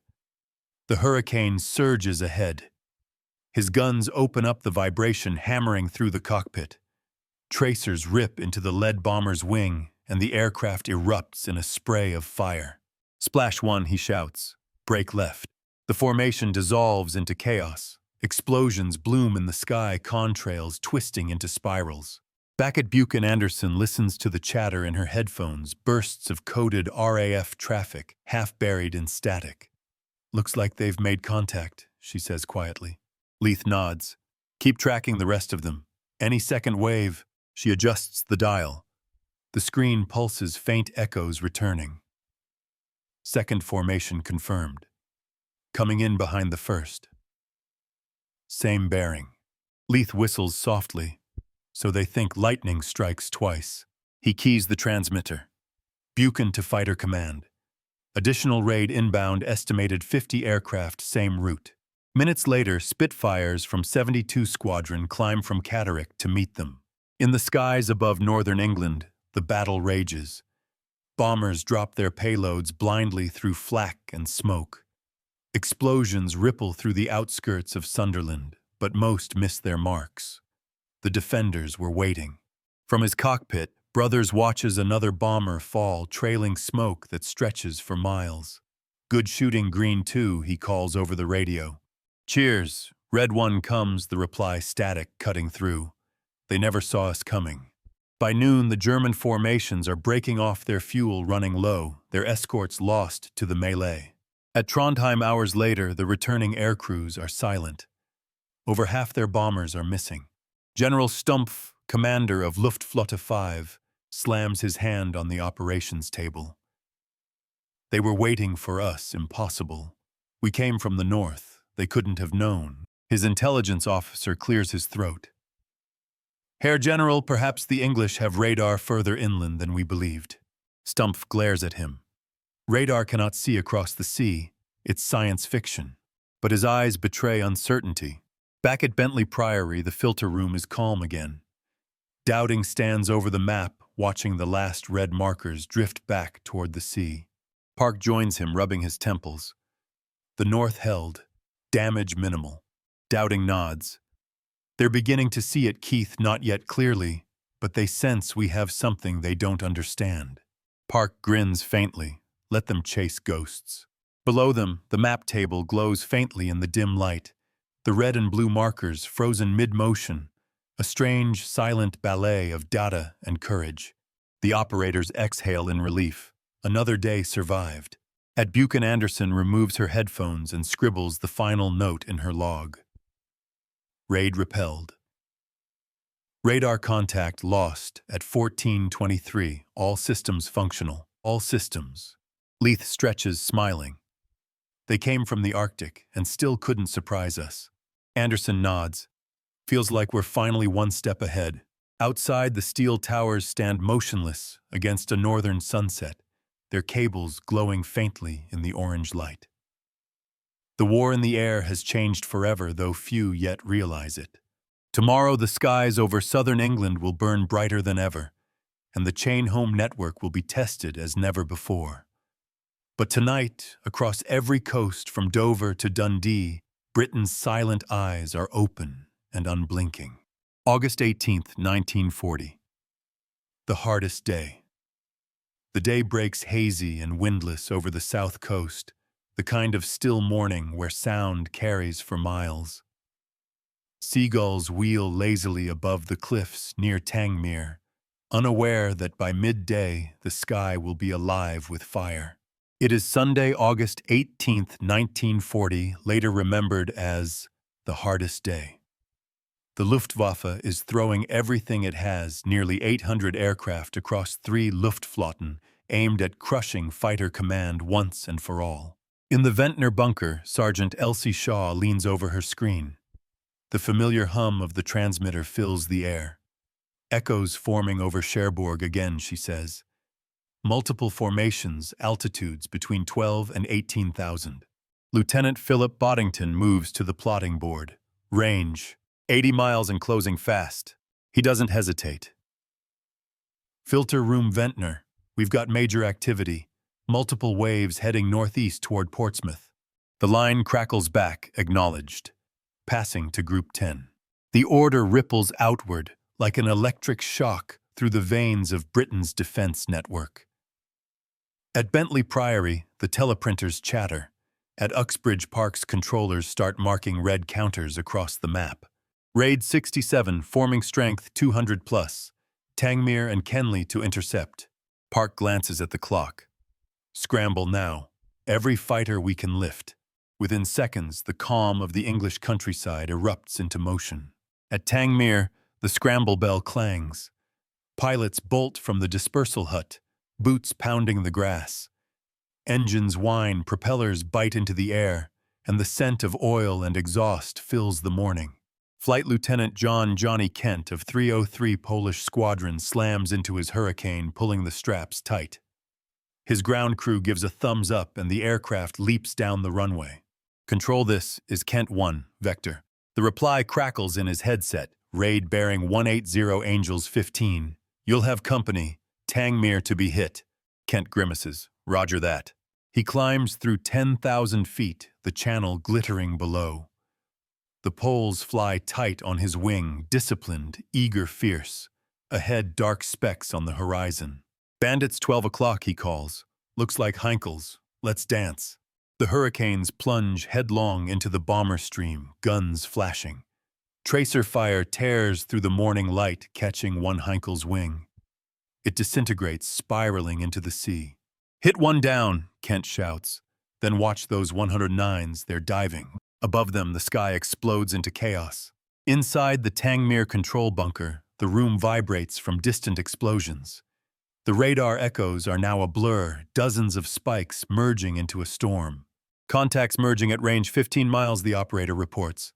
The Hurricane surges ahead. His guns open up the vibration, hammering through the cockpit. Tracers rip into the lead bomber's wing, and the aircraft erupts in a spray of fire. Splash 1, he shouts. Break left. The formation dissolves into chaos. Explosions bloom in the sky, contrails twisting into spirals. Back at Buchan, Anderson listens to the chatter in her headphones, bursts of coded RAF traffic, half buried in static. Looks like they've made contact, she says quietly. Leith nods. Keep tracking the rest of them. Any second wave. She adjusts the dial. The screen pulses, faint echoes returning. Second formation confirmed. Coming in behind the first. Same bearing. Leith whistles softly, so they think lightning strikes twice. He keys the transmitter. Buchan to Fighter Command. Additional raid inbound, estimated 50 aircraft, same route. Minutes later, Spitfires from 72 Squadron climb from Catterick to meet them. In the skies above northern England, the battle rages. Bombers drop their payloads blindly through flak and smoke. Explosions ripple through the outskirts of Sunderland, but most miss their marks. The defenders were waiting. From his cockpit, Brothers watches another bomber fall, trailing smoke that stretches for miles. "Good shooting, Green 2, he calls over the radio. "Cheers, Red 1 comes," the reply static cutting through. They never saw us coming. By noon, the German formations are breaking off their fuel running low, their escorts lost to the melee. At Trondheim hours later, the returning air crews are silent. Over half their bombers are missing. General Stumpf, commander of Luftwaffe 5, slams his hand on the operations table. They were waiting for us, impossible. We came from the north, they couldn't have known. His intelligence officer clears his throat. "Herr General, perhaps the English have radar further inland than we believed." Stumpf glares at him. Radar cannot see across the sea, it's science fiction. But his eyes betray uncertainty. Back at Bentley Priory, the filter room is calm again. Dowding stands over the map, watching the last red markers drift back toward the sea. Park joins him, rubbing his temples. The north held, damage minimal. Dowding nods. "They're beginning to see it, Keith, not yet clearly, but they sense we have something they don't understand." Park grins faintly. Let them chase ghosts. Below them, the map table glows faintly in the dim light. The red and blue markers frozen mid-motion, a strange, silent ballet of data and courage. The operators exhale in relief. Another day survived. At Buchan, Anderson removes her headphones and scribbles the final note in her log. Raid repelled. Radar contact lost at 14:23. All systems functional. All systems. Leith stretches, smiling. They came from the Arctic and still couldn't surprise us. Anderson nods. Feels like we're finally one step ahead. Outside, the steel towers stand motionless against a northern sunset, their cables glowing faintly in the orange light. The war in the air has changed forever, though few yet realize it. Tomorrow, the skies over southern England will burn brighter than ever, and the chain home network will be tested as never before. But tonight, across every coast from Dover to Dundee, Britain's silent eyes are open and unblinking. August 18th, 1940. The hardest day. The day breaks hazy and windless over the south coast, the kind of still morning where sound carries for miles. Seagulls wheel lazily above the cliffs near Tangmere, unaware that by midday the sky will be alive with fire. It is Sunday, August 18th, 1940, later remembered as the hardest day. The Luftwaffe is throwing everything it has, nearly 800 aircraft across 3 Luftflotten, aimed at crushing fighter command once and for all. In the Ventnor bunker, Sergeant Elsie Shaw leans over her screen. The familiar hum of the transmitter fills the air. "Echoes forming over Cherbourg again," she says. "Multiple formations, altitudes between 12 and 18,000. Lieutenant Philip Boddington moves to the plotting board. Range, 80 miles and closing fast. He doesn't hesitate. Filter room Ventnor, we've got major activity. Multiple waves heading northeast toward Portsmouth." The line crackles back, acknowledged. Passing to Group 10. The order ripples outward like an electric shock through the veins of Britain's defense network. At Bentley Priory, the teleprinters chatter. At Uxbridge Park's controllers start marking red counters across the map. Raid 67, forming strength 200 plus. Tangmere and Kenley to intercept. Park glances at the clock. Scramble now. Every fighter we can lift. Within seconds, the calm of the English countryside erupts into motion. At Tangmere, the scramble bell clangs. Pilots bolt from the dispersal hut, boots pounding the grass. Engines whine, propellers bite into the air, and the scent of oil and exhaust fills the morning. Flight Lieutenant Johnny Kent of 303 Polish Squadron slams into his Hurricane, pulling the straps tight. His ground crew gives a thumbs up and the aircraft leaps down the runway. "Control, this is Kent 1, Vector." The reply crackles in his headset. "Raid bearing 180 Angels 15. You'll have company. Tangmere to be hit. Kent grimaces. Roger that. He climbs through 10,000 feet, the channel glittering below. The poles fly tight on his wing, disciplined, eager, fierce. Ahead, dark specks on the horizon. Bandits 12 o'clock, he calls. Looks like Heinkel's. Let's dance. The Hurricanes plunge headlong into the bomber stream, guns flashing. Tracer fire tears through the morning light, catching one Heinkel's wing. It disintegrates, spiraling into the sea. Hit one down, Kent shouts. Then watch those 109s, they're diving. Above them, the sky explodes into chaos. Inside the Tangmere control bunker, the room vibrates from distant explosions. The radar echoes are now a blur, dozens of spikes merging into a storm. Contacts merging at range 15 miles, the operator reports.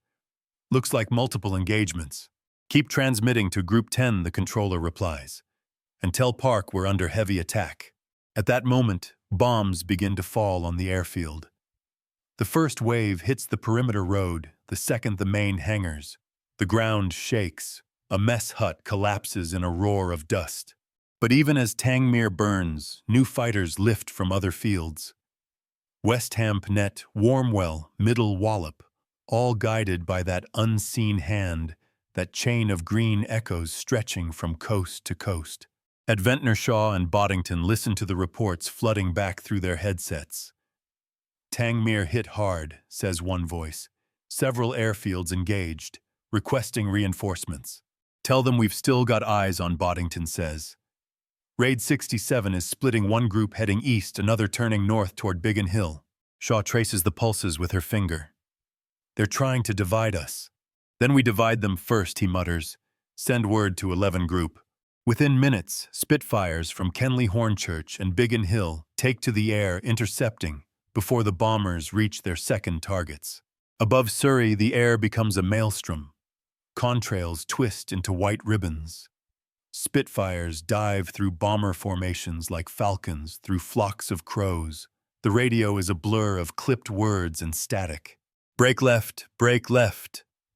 Looks like multiple engagements. Keep transmitting to Group 10, the controller replies. And tell Park we're under heavy attack. At that moment, bombs begin to fall on the airfield. The first wave hits the perimeter road, the second the main hangars. The ground shakes. A mess hut collapses in a roar of dust. But even as Tangmere burns, new fighters lift from other fields. West Hampnet, Warmwell, Middle Wallop, all guided by that unseen hand, that chain of green echoes stretching from coast to coast. At Ventnor, Shaw and Boddington listen to the reports flooding back through their headsets. Tangmere hit hard, says one voice. Several airfields engaged, requesting reinforcements. Tell them we've still got eyes on, Boddington says. Raid 67 is splitting one group heading east, another turning north toward Biggin Hill. Shaw traces the pulses with her finger. They're trying to divide us. Then we divide them first, he mutters. Send word to 11 Group. Within minutes, Spitfires from Kenley Hornchurch and Biggin Hill take to the air, intercepting, before the bombers reach their second targets. Above Surrey, the air becomes a maelstrom. Contrails twist into white ribbons. Spitfires dive through bomber formations like falcons through flocks of crows. The radio is a blur of clipped words and static. Break left,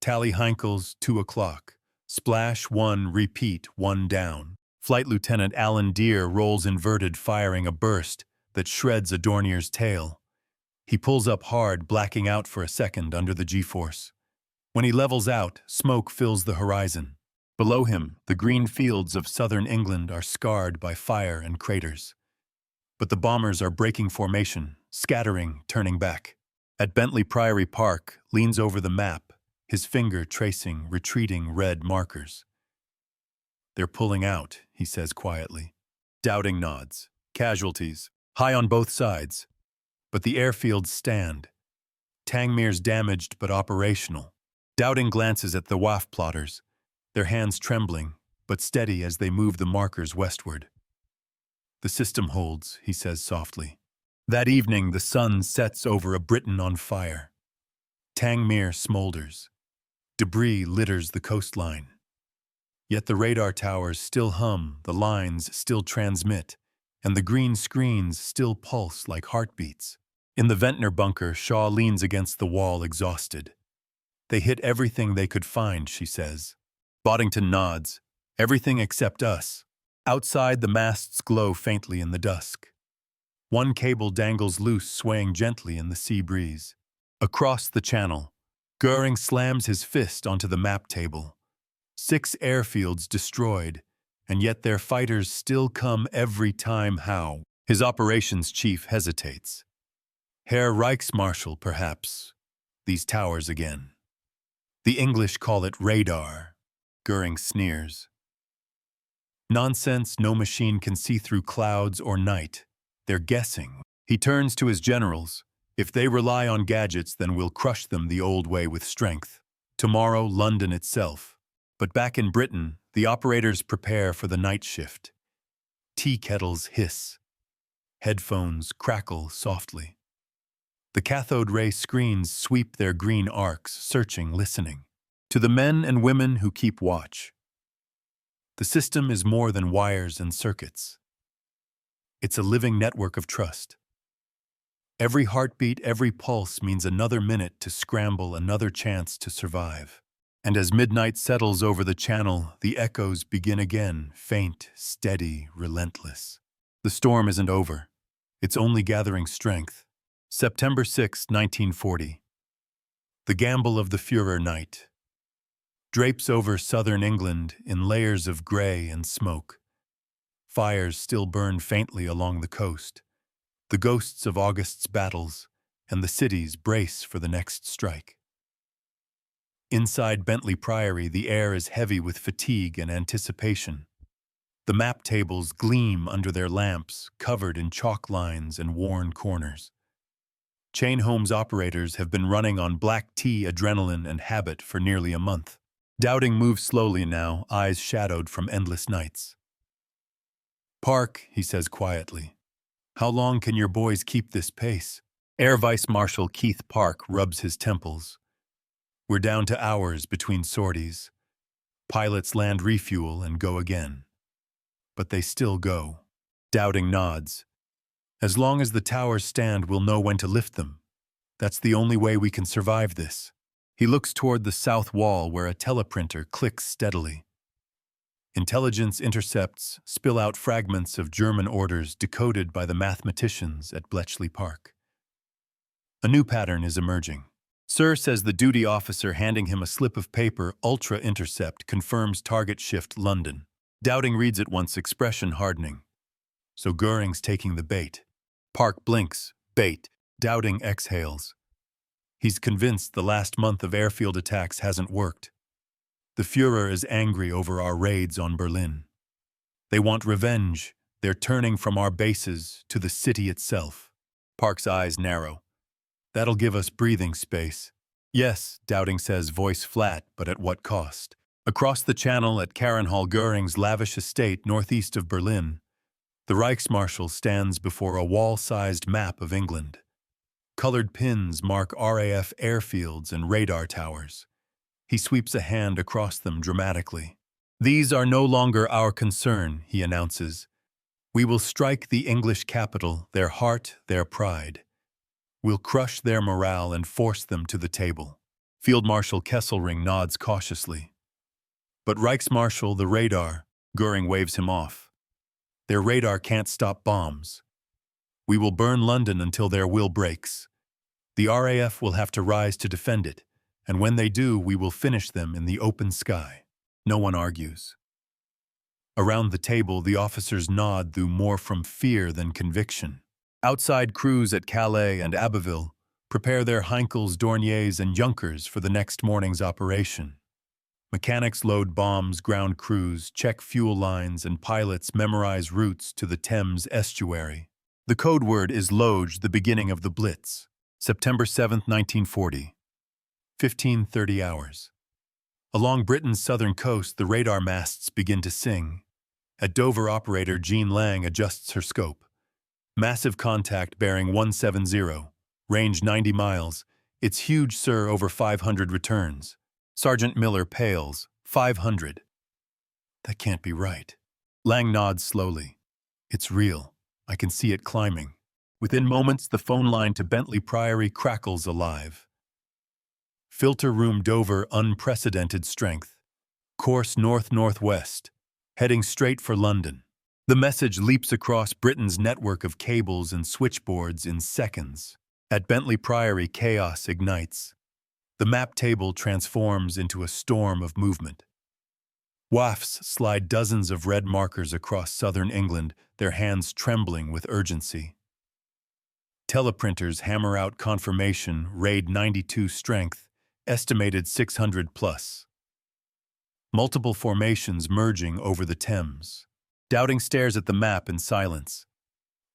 tally Heinkel's 2 o'clock. Splash 1, repeat, 1 down. Flight Lieutenant Alan Deere rolls inverted, firing a burst that shreds a Dornier's tail. He pulls up hard, blacking out for a second under the G-force. When he levels out, smoke fills the horizon. Below him, the green fields of southern England are scarred by fire and craters. But the bombers are breaking formation, scattering, turning back. At Bentley Priory Park, leans over the map, his finger tracing retreating red markers. They're pulling out, he says quietly. Dowding nods. Casualties, high on both sides. But the airfields stand. Tangmere's damaged but operational. Dowding glances at the WAF plotters, their hands trembling, but steady as they move the markers westward. The system holds, he says softly. That evening, the sun sets over a Britain on fire. Tangmere smolders. Debris litters the coastline. Yet the radar towers still hum, the lines still transmit, and the green screens still pulse like heartbeats. In the Ventnor bunker, Shaw leans against the wall, exhausted. They hit everything they could find, she says. Boddington nods. Everything except us. Outside, the masts glow faintly in the dusk. One cable dangles loose, swaying gently in the sea breeze. Across the channel, Goering slams his fist onto the map table. 6 airfields destroyed, and yet their fighters still come every time. How? His operations chief hesitates. Herr Reichsmarschall, perhaps. These towers again. The English call it radar. Goering sneers. Nonsense, no machine can see through clouds or night. They're guessing. He turns to his generals. If they rely on gadgets, then we'll crush them the old way with strength. Tomorrow, London itself. But back in Britain, the operators prepare for the night shift. Tea kettles hiss. Headphones crackle softly. The cathode ray screens sweep their green arcs, searching, listening. To the men and women who keep watch. The system is more than wires and circuits. It's a living network of trust. Every heartbeat, every pulse means another minute to scramble, another chance to survive. And as midnight settles over the channel, the echoes begin again, faint, steady, relentless. The storm isn't over. It's only gathering strength. September 6, 1940. The gamble of the Führer night drapes over southern England in layers of gray and smoke. Fires still burn faintly along the coast, the ghosts of August's battles, and the cities brace for the next strike. Inside Bentley Priory, the air is heavy with fatigue and anticipation. The map tables gleam under their lamps, covered in chalk lines and worn corners. Chain Homes operators have been running on black tea, adrenaline, and habit for nearly a month. Dowding moves slowly now, eyes shadowed from endless nights. "Park," he says quietly. "How long can your boys keep this pace?" Air Vice Marshal Keith Park rubs his temples. "We're down to hours between sorties. Pilots land refuel and go again. But they still go." Dowding nods. "As long as the towers stand, we'll know when to lift them. That's the only way we can survive this." He looks toward the south wall where a teleprinter clicks steadily. Intelligence intercepts spill out fragments of German orders decoded by the mathematicians at Bletchley Park. A new pattern is emerging. "Sir," says the duty officer, handing him a slip of paper, "Ultra Intercept confirms target shift London." Dowding reads it once, expression hardening. So Goering's taking the bait. Park blinks. Bait. Dowding exhales. He's convinced the last month of airfield attacks hasn't worked. The Führer is angry over our raids on Berlin. They want revenge. They're turning from our bases to the city itself. Park's eyes narrow. "That'll give us breathing space." "Yes," Dowding says, voice flat, but at what cost? Across the channel at Carenhall, Goering's lavish estate northeast of Berlin, the Reichsmarshal stands before a wall-sized map of England. Colored pins mark RAF airfields and radar towers. He sweeps a hand across them dramatically. "These are no longer our concern," he announces. "We will strike the English capital, their heart, their pride. We'll crush their morale and force them to the table." Field Marshal Kesselring nods cautiously. "But Reichsmarshal, the radar," Goering waves him off. "Their radar can't stop bombs. We will burn London until their will breaks. The RAF will have to rise to defend it, and when they do, we will finish them in the open sky." No one argues. Around the table, the officers nod, though more from fear than conviction. Outside, crews at Calais and Abbeville prepare their Heinkels, Dorniers, and Junkers for the next morning's operation. Mechanics load bombs, ground crews check fuel lines, and pilots memorize routes to the Thames estuary. The code word is Loge, the beginning of the Blitz. September 7, 1940. 15:30 hours. Along Britain's southern coast, the radar masts begin to sing. At Dover, operator Jean Lang adjusts her scope. Massive contact bearing 170, range 90 miles. "It's huge, sir, over 500 returns." Sergeant Miller pales. 500. That can't be right. Lang nods slowly. "It's real. I can see it climbing." Within moments, the phone line to Bentley Priory crackles alive. "Filter room Dover, unprecedented strength. Course north-northwest, heading straight for London." The message leaps across Britain's network of cables and switchboards in seconds. At Bentley Priory, chaos ignites. The map table transforms into a storm of movement. Wafts slide dozens of red markers across southern England, their hands trembling with urgency. Teleprinters hammer out confirmation, raid 92 strength, estimated 600 plus. Multiple formations merging over the Thames. Dowding stares at the map in silence.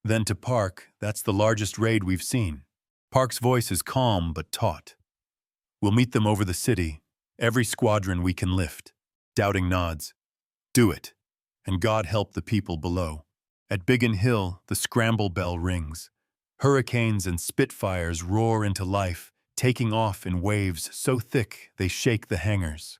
Then to Park, "That's the largest raid we've seen." Park's voice is calm but taut. "We'll meet them over the city, every squadron we can lift." Dowding nods. "Do it, and God help the people below." At Biggin Hill, the scramble bell rings. Hurricanes and Spitfires roar into life, taking off in waves so thick they shake the hangars.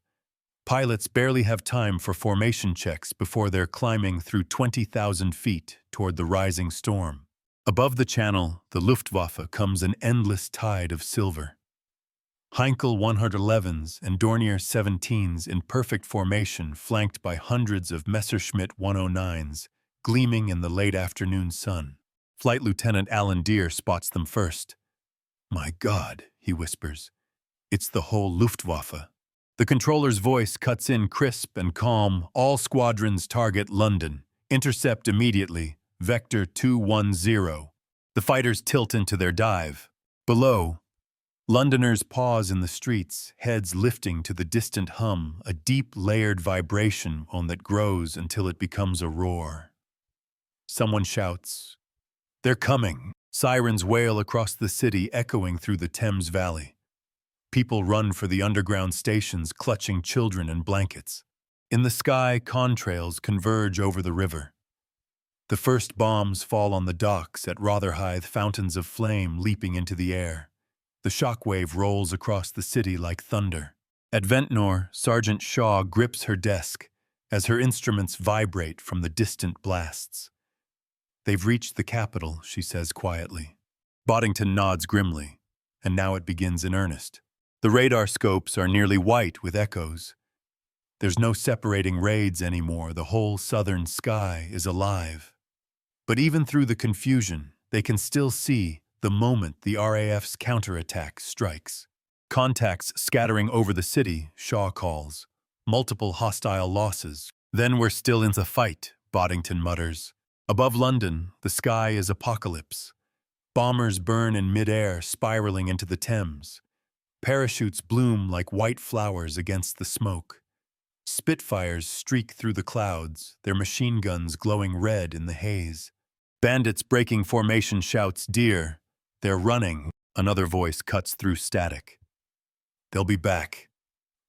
Pilots barely have time for formation checks before they're climbing through 20,000 feet toward the rising storm. Above the channel, the Luftwaffe comes an endless tide of silver. Heinkel 111s and Dornier 17s in perfect formation, flanked by hundreds of Messerschmitt 109s, gleaming in the late afternoon sun. Flight Lieutenant Alan Deere spots them first. "My God," he whispers. "It's the whole Luftwaffe." The controller's voice cuts in crisp and calm. "All squadrons target London. Intercept immediately. Vector 210. The fighters tilt into their dive. Below, Londoners pause in the streets, heads lifting to the distant hum, a deep layered vibration that grows until it becomes a roar. Someone shouts, "They're coming!" Sirens wail across the city, echoing through the Thames Valley. People run for the underground stations, clutching children and blankets. In the sky, contrails converge over the river. The first bombs fall on the docks at Rotherhithe, fountains of flame leaping into the air. The shockwave rolls across the city like thunder. At Ventnor, Sergeant Shaw grips her desk as her instruments vibrate from the distant blasts. "They've reached the capital," she says quietly. Boddington nods grimly, and now it begins in earnest. The radar scopes are nearly white with echoes. There's no separating raids anymore. The whole southern sky is alive. But even through the confusion, they can still see the moment the RAF's counterattack strikes. Contacts scattering over the city, Shaw calls. Multiple hostile losses. "Then we're still in the fight," Boddington mutters. Above London, the sky is apocalypse. Bombers burn in midair, spiraling into the Thames. Parachutes bloom like white flowers against the smoke. Spitfires streak through the clouds, their machine guns glowing red in the haze. Bandits breaking formation shouts, "Dear, they're running." Another voice cuts through static. "They'll be back."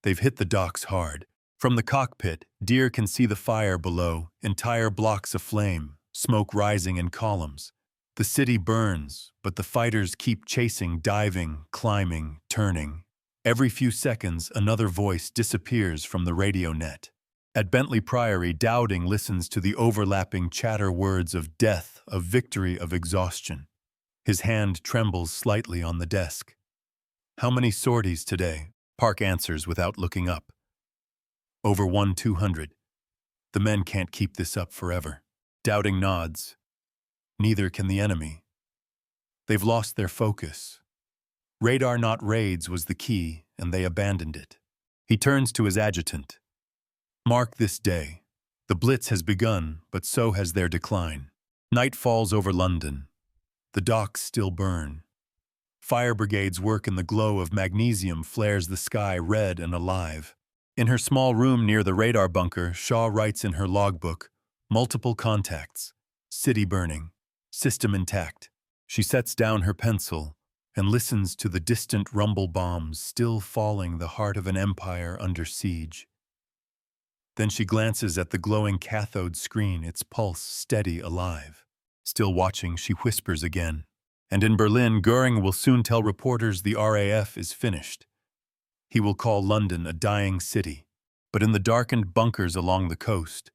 They've hit the docks hard. From the cockpit, Deere can see the fire below, entire blocks aflame, smoke rising in columns. The city burns, but the fighters keep chasing, diving, climbing, turning. Every few seconds, another voice disappears from the radio net. At Bentley Priory, Dowding listens to the overlapping chatter words of death, of victory, of exhaustion. His hand trembles slightly on the desk. "How many sorties today?" Park answers without looking up. "Over 200. The men can't keep this up forever." Dowding nods. "Neither can the enemy. They've lost their focus. Radar not raids was the key, and they abandoned it." He turns to his adjutant. "Mark this day. The Blitz has begun, but so has their decline. Night falls over London. The docks still burn. Fire brigades work in the glow of magnesium flares the sky red and alive." In her small room near the radar bunker, Shaw writes in her logbook, "Multiple contacts. City burning. System intact." She sets down her pencil and listens to the distant rumble bombs still falling, the heart of an empire under siege. Then she glances at the glowing cathode screen, its pulse steady, alive. Still watching, she whispers again. "And in Berlin, Goering will soon tell reporters the RAF is finished. He will call London a dying city. But in the darkened bunkers along the coast,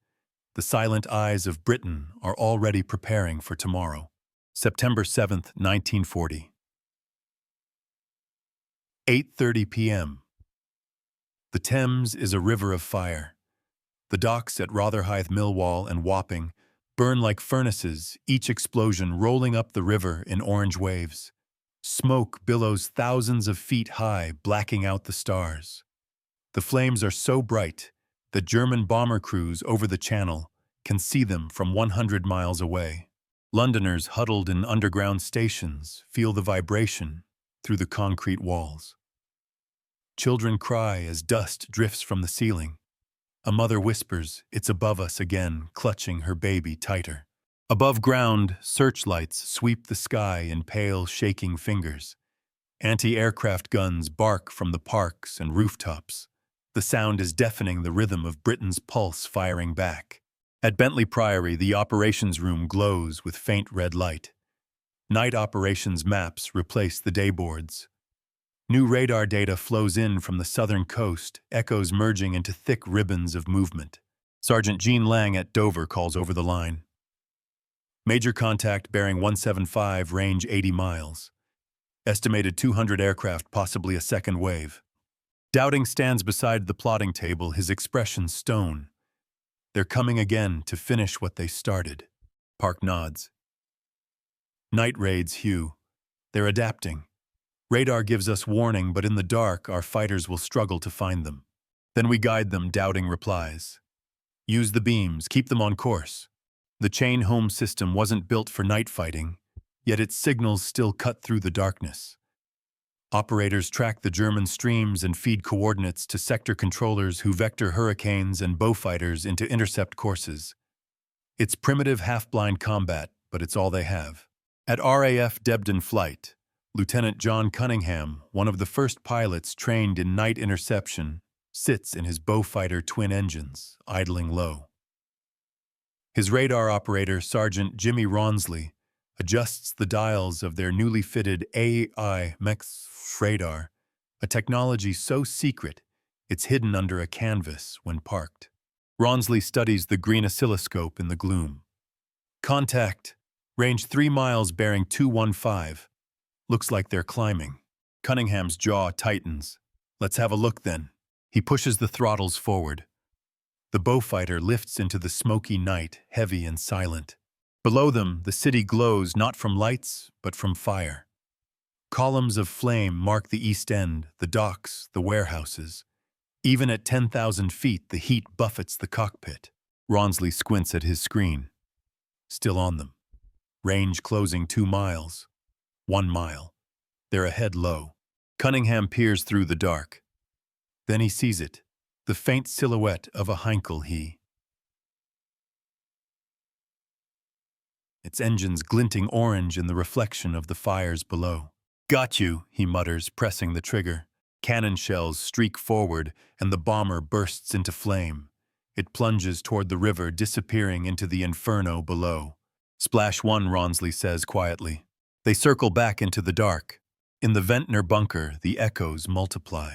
the silent eyes of Britain are already preparing for tomorrow." September 7th, 1940. 8:30 p.m. The Thames is a river of fire. The docks at Rotherhithe, Millwall, and Wapping burn like furnaces, each explosion rolling up the river in orange waves. Smoke billows thousands of feet high, blacking out the stars. The flames are so bright that German bomber crews over the Channel can see them from 100 miles away. Londoners huddled in underground stations feel the vibration through the concrete walls. Children cry as dust drifts from the ceiling. A mother whispers, "It's above us again," clutching her baby tighter. Above ground, searchlights sweep the sky in pale, shaking fingers. Anti-aircraft guns bark from the parks and rooftops. The sound is deafening, the rhythm of Britain's pulse firing back. At Bentley Priory, the operations room glows with faint red light. Night operations maps replace the dayboards. New radar data flows in from the southern coast, echoes merging into thick ribbons of movement. Sergeant Jean Lang at Dover calls over the line. "Major contact bearing 175, range 80 miles. Estimated 200 aircraft, possibly a second wave." Dowding stands beside the plotting table, his expression stone. They're coming again to finish what they started. Park nods. Night raids, Hugh. They're adapting. Radar gives us warning, but in the dark, our fighters will struggle to find them. Then we guide them, Dowding replies. Use the beams, keep them on course. The chain home system wasn't built for night fighting, yet its signals still cut through the darkness. Operators track the German streams and feed coordinates to sector controllers who vector hurricanes and bowfighters into intercept courses. It's primitive half-blind combat, but it's all they have. At RAF Debden Flight, Lieutenant John Cunningham, one of the first pilots trained in night interception, sits in his bowfighter twin engines, idling low. His radar operator, Sergeant Jimmy Rawnsley, adjusts the dials of their newly fitted AI MEX radar, a technology so secret it's hidden under a canvas when parked. Rawnsley studies the green oscilloscope in the gloom. Contact. Range 3 miles bearing 215. Looks like they're climbing. Cunningham's jaw tightens. Let's have a look then. He pushes the throttles forward. The bowfighter lifts into the smoky night, heavy and silent. Below them, the city glows not from lights, but from fire. Columns of flame mark the East End, the docks, the warehouses. Even at 10,000 feet, the heat buffets the cockpit. Rawnsley squints at his screen. Still on them. Range closing 2 miles. 1 mile. They're ahead low. Cunningham peers through the dark. Then he sees it, the faint silhouette of a Heinkel He. Its engines glinting orange in the reflection of the fires below. Got you, he mutters, pressing the trigger. Cannon shells streak forward, and the bomber bursts into flame. It plunges toward the river, disappearing into the inferno below. Splash 1, Rawnsley says quietly. They circle back into the dark. In the Ventnor bunker, the echoes multiply.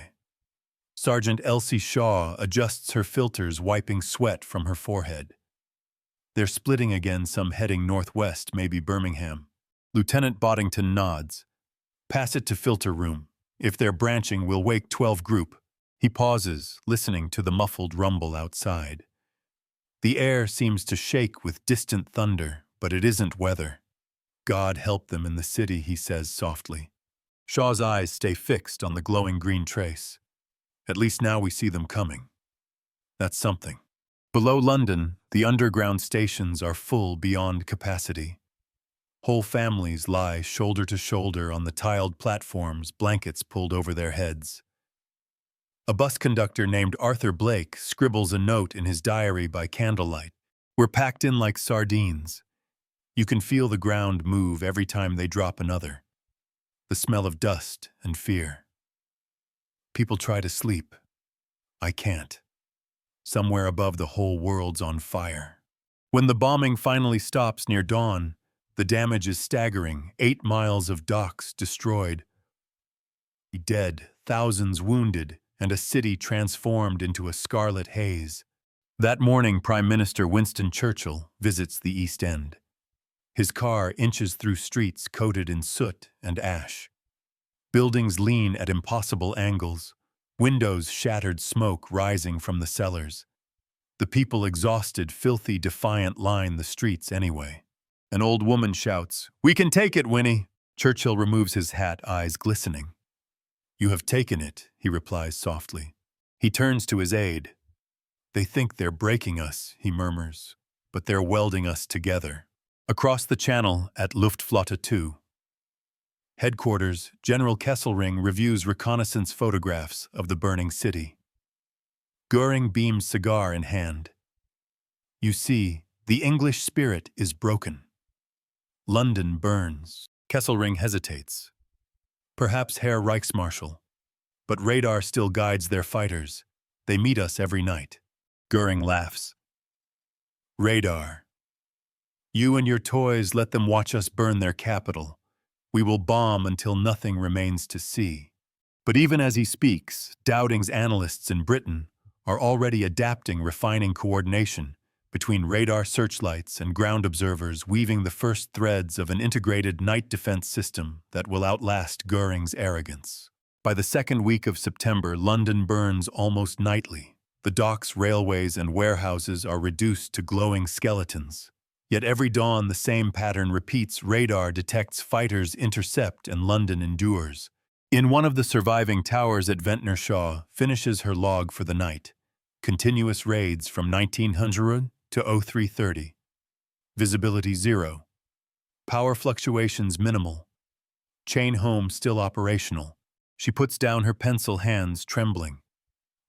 Sergeant Elsie Shaw adjusts her filters, wiping sweat from her forehead. They're splitting again, some heading northwest, maybe Birmingham. Lieutenant Boddington nods. Pass it to filter room. If they're branching, we'll wake 12 group. He pauses, listening to the muffled rumble outside. The air seems to shake with distant thunder, but it isn't weather. God help them in the city, he says softly. Shaw's eyes stay fixed on the glowing green trace. At least now we see them coming. That's something. Below London, the underground stations are full beyond capacity. Whole families lie shoulder to shoulder on the tiled platforms, blankets pulled over their heads. A bus conductor named Arthur Blake scribbles a note in his diary by candlelight. We're packed in like sardines. You can feel the ground move every time they drop another. The smell of dust and fear. People try to sleep. I can't. Somewhere above, the whole world's on fire. When the bombing finally stops near dawn, the damage is staggering. 8 miles of docks destroyed. Dead, thousands wounded, and a city transformed into a scarlet haze. That morning, Prime Minister Winston Churchill visits the East End. His car inches through streets coated in soot and ash. Buildings lean at impossible angles, windows shattered, smoke rising from the cellars. The people, exhausted, filthy, defiant, line the streets anyway. An old woman shouts, "We can take it, Winnie!" Churchill removes his hat, eyes glistening. "You have taken it," he replies softly. He turns to his aide. "They think they're breaking us," he murmurs, "but they're welding us together." Across the channel at Luftwaffe 2. Headquarters, General Kesselring reviews reconnaissance photographs of the burning city. Goering beams cigar in hand. "You see, the English spirit is broken. London burns." Kesselring hesitates. "Perhaps Herr Reichsmarschall. But radar still guides their fighters. They meet us every night." Goering laughs. "Radar. You and your toys let them watch us burn their capital. We will bomb until nothing remains to see." But even as he speaks, Dowding's analysts in Britain are already adapting, refining coordination between radar searchlights and ground observers, weaving the first threads of an integrated night defense system that will outlast Goering's arrogance. By the second week of September, London burns almost nightly. The docks, railways, and warehouses are reduced to glowing skeletons. Yet every dawn the same pattern repeats. Radar detects, fighters intercept, and London endures. In one of the surviving towers at Ventnor, Shaw finishes her log for the night. Continuous raids from 1900 to 0330. Visibility 0. Power fluctuations minimal. Chain home still operational. She puts down her pencil, hands trembling.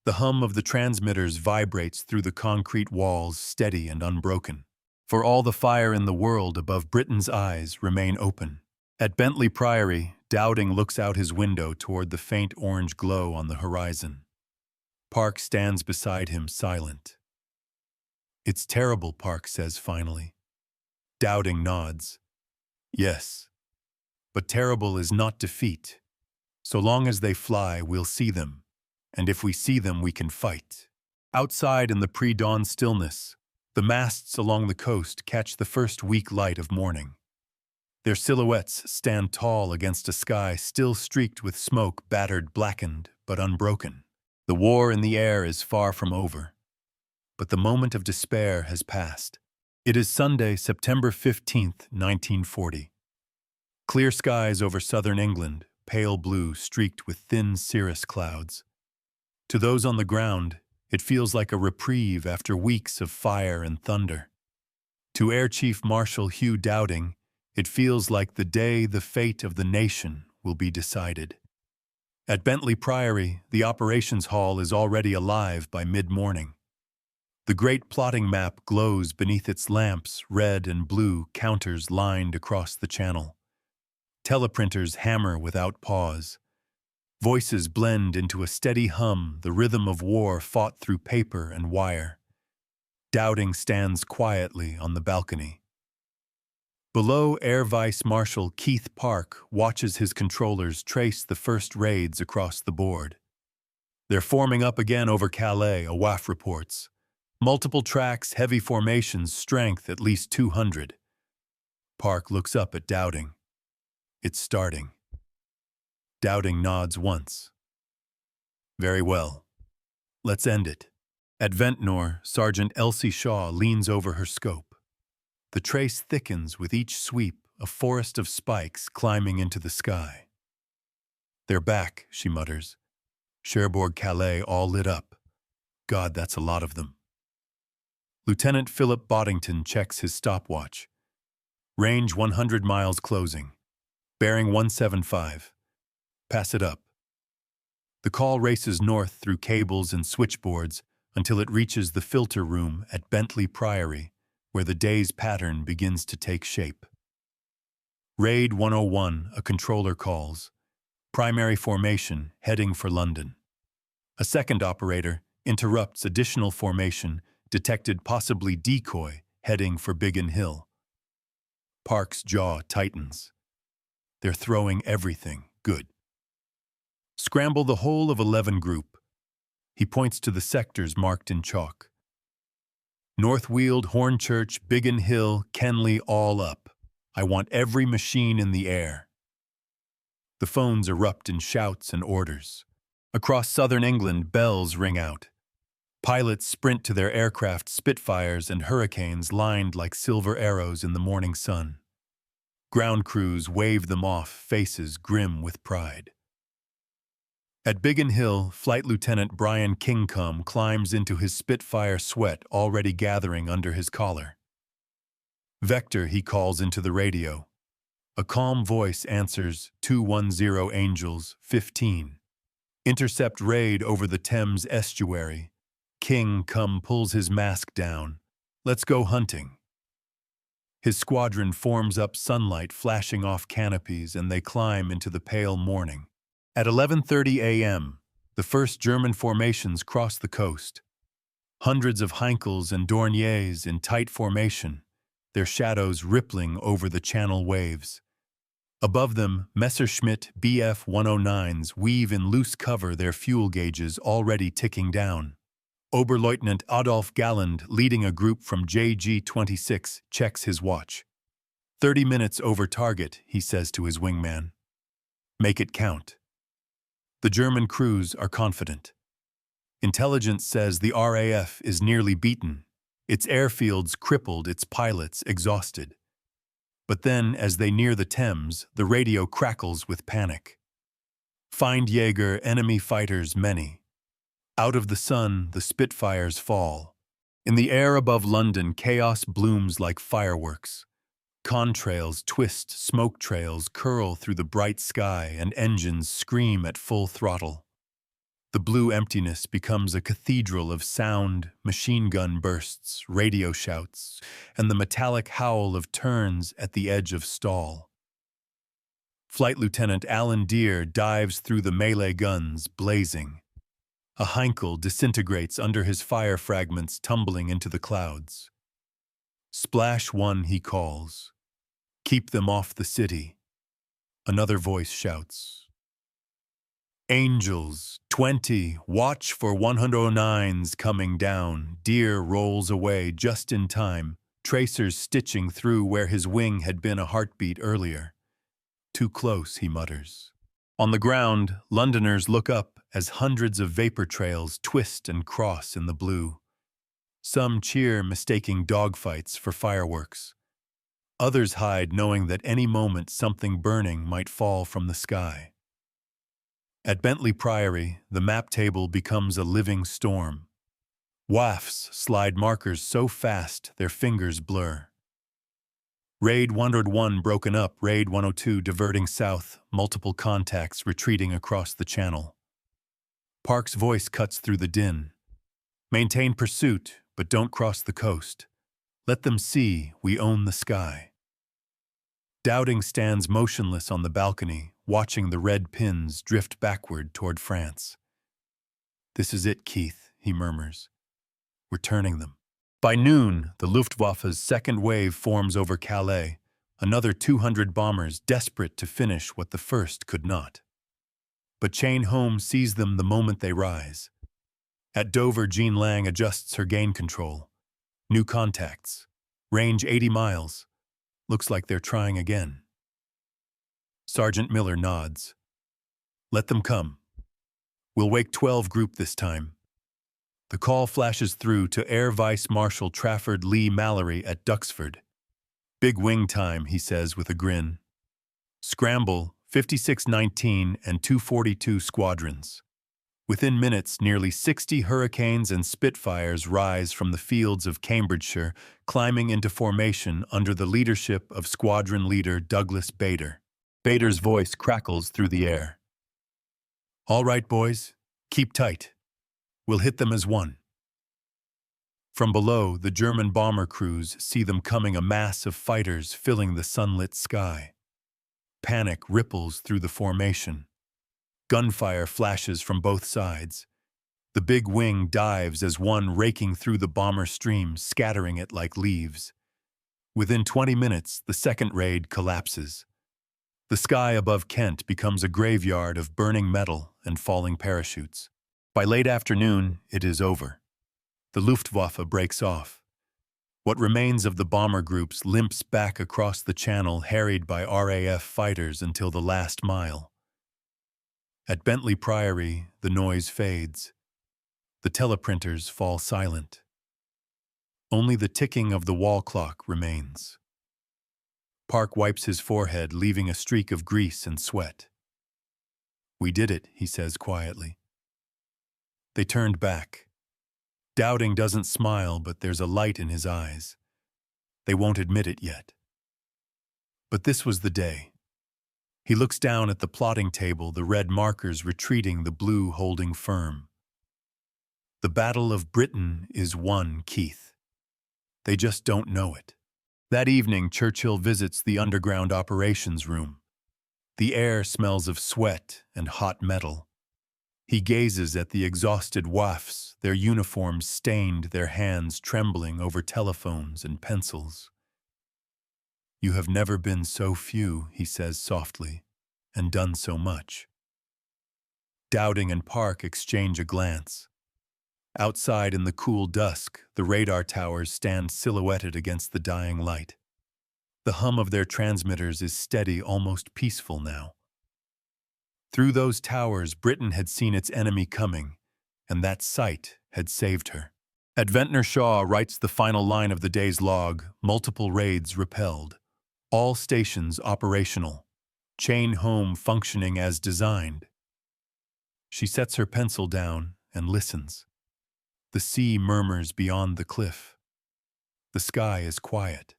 The hum of the transmitters vibrates through the concrete walls, steady and unbroken. For all the fire in the world above Britain's eyes remain open. At Bentley Priory, Dowding looks out his window toward the faint orange glow on the horizon. Park stands beside him, silent. "It's terrible," Park says finally. Dowding nods. "Yes. But terrible is not defeat. So long as they fly, we'll see them. And if we see them, we can fight." Outside in the pre-dawn stillness, the masts along the coast catch the first weak light of morning. Their silhouettes stand tall against a sky still streaked with smoke, battered, blackened, but unbroken. The war in the air is far from over. But the moment of despair has passed. It is Sunday, September 15th, 1940. Clear skies over southern England, pale blue streaked with thin cirrus clouds. To those on the ground, it feels like a reprieve after weeks of fire and thunder. To Air Chief Marshal Hugh Dowding, it feels like the day the fate of the nation will be decided. At Bentley Priory, the operations hall is already alive by mid-morning. The great plotting map glows beneath its lamps, red and blue counters lined across the channel. Teleprinters hammer without pause. Voices blend into a steady hum, the rhythm of war fought through paper and wire. Dowding stands quietly on the balcony. Below, Air Vice Marshal Keith Park watches his controllers trace the first raids across the board. "They're forming up again over Calais," a WAF reports. "Multiple tracks, heavy formations, strength at least 200. Park looks up at Dowding. "It's starting." Dowding nods once. "Very well. Let's end it." At Ventnor, Sergeant Elsie Shaw leans over her scope. The trace thickens with each sweep, a forest of spikes climbing into the sky. "They're back," she mutters. "Cherbourg, Calais, all lit up. God, that's a lot of them." Lieutenant Philip Boddington checks his stopwatch. "Range 100 miles closing. Bearing 175. Pass it up." The call races north through cables and switchboards until it reaches the filter room at Bentley Priory, where the day's pattern begins to take shape. "Raid 101, a controller calls. Primary formation, heading for London." A second operator interrupts additional formation, detected possibly decoy, heading for Biggin Hill. Park's jaw tightens. They're throwing everything. Good. "Scramble the whole of 11 group." He points to the sectors marked in chalk. "North Weald, Hornchurch, Biggin Hill, Kenley, all up. I want every machine in the air." The phones erupt in shouts and orders. Across southern England, bells ring out. Pilots sprint to their aircraft, Spitfires and Hurricanes lined like silver arrows in the morning sun. Ground crews wave them off, faces grim with pride. At Biggin Hill, Flight Lieutenant Brian Kingcombe climbs into his Spitfire, sweat already gathering under his collar. "Vector," he calls into the radio. A calm voice answers, 210 Angels, 15. "Intercept raid over the Thames estuary." Kingcombe pulls his mask down. "Let's go hunting." His squadron forms up, sunlight flashing off canopies, and they climb into the pale morning. At 11:30 a.m., the first German formations cross the coast. Hundreds of Heinkels and Dorniers in tight formation, their shadows rippling over the channel waves. Above them, Messerschmitt Bf 109s weave in loose cover, their fuel gauges already ticking down. Oberleutnant Adolf Galland, leading a group from JG-26, checks his watch. 30 minutes over target, he says to his wingman. "Make it count." The German crews are confident. Intelligence says the RAF is nearly beaten, its airfields crippled, its pilots exhausted. But then, as they near the Thames, the radio crackles with panic. Find Jaeger, enemy fighters many. Out of the sun, the Spitfires fall. In the air above London, chaos blooms like fireworks. Contrails twist, smoke trails curl through the bright sky, and engines scream at full throttle. The blue emptiness becomes a cathedral of sound, machine gun bursts, radio shouts, and the metallic howl of turns at the edge of stall. Flight Lieutenant Alan Deere dives through the melee guns, blazing. A Heinkel disintegrates under his fire fragments tumbling into the clouds. Splash one, he calls. Keep them off the city. Another voice shouts. Angels, 20, watch for 109s coming down. Deere rolls away just in time, tracers stitching through where his wing had been a heartbeat earlier. Too close, he mutters. On the ground, Londoners look up as hundreds of vapor trails twist and cross in the blue. Some cheer, mistaking dogfights for fireworks. Others hide, knowing that any moment something burning might fall from the sky. At Bentley Priory, the map table becomes a living storm. WAFs slide markers so fast their fingers blur. Raid 101 broken up, Raid 102 diverting south, multiple contacts retreating across the channel. Park's voice cuts through the din. Maintain pursuit, but don't cross the coast. Let them see we own the sky. Dowding stands motionless on the balcony, watching the red pins drift backward toward France. This is it, Keith, he murmurs. We're turning them. By noon, the Luftwaffe's second wave forms over Calais, another 200 bombers desperate to finish what the first could not. But Chain Holmes sees them the moment they rise. At Dover, Jean Lang adjusts her gain control. New contacts. Range 80 miles. Looks like they're trying again. Sergeant Miller nods. Let them come. We'll wake 12 group this time. The call flashes through to Air Vice Marshal Trafford Lee Mallory at Duxford. Big wing time, he says with a grin. Scramble, 5619 and 242 squadrons. Within minutes, nearly 60 Hurricanes and Spitfires rise from the fields of Cambridgeshire, climbing into formation under the leadership of squadron leader Douglas Bader. Bader's voice crackles through the air. All right, boys, keep tight. We'll hit them as one. From below, the German bomber crews see them coming, a mass of fighters filling the sunlit sky. Panic ripples through the formation. Gunfire flashes from both sides. The big wing dives as one raking through the bomber stream, scattering it like leaves. Within 20 minutes, the second raid collapses. The sky above Kent becomes a graveyard of burning metal and falling parachutes. By late afternoon, it is over. The Luftwaffe breaks off. What remains of the bomber groups limps back across the channel, harried by RAF fighters until the last mile. At Bentley Priory, the noise fades. The teleprinters fall silent. Only the ticking of the wall clock remains. Park wipes his forehead, leaving a streak of grease and sweat. We did it, he says quietly. They turned back. Dowding doesn't smile, but there's a light in his eyes. They won't admit it yet. But this was the day. He looks down at the plotting table, the red markers retreating, the blue holding firm. The Battle of Britain is won, Keith. They just don't know it. That evening, Churchill visits the underground operations room. The air smells of sweat and hot metal. He gazes at the exhausted WAFs, their uniforms stained, their hands trembling over telephones and pencils. You have never been so few, he says softly, and done so much. Dowding and Park exchange a glance. Outside in the cool dusk, the radar towers stand silhouetted against the dying light. The hum of their transmitters is steady, almost peaceful now. Through those towers, Britain had seen its enemy coming, and that sight had saved her. At Ventnor Shaw writes the final line of the day's log, multiple raids repelled. All stations operational. Chain home functioning as designed. She sets her pencil down and listens. The sea murmurs beyond the cliff. The sky is quiet.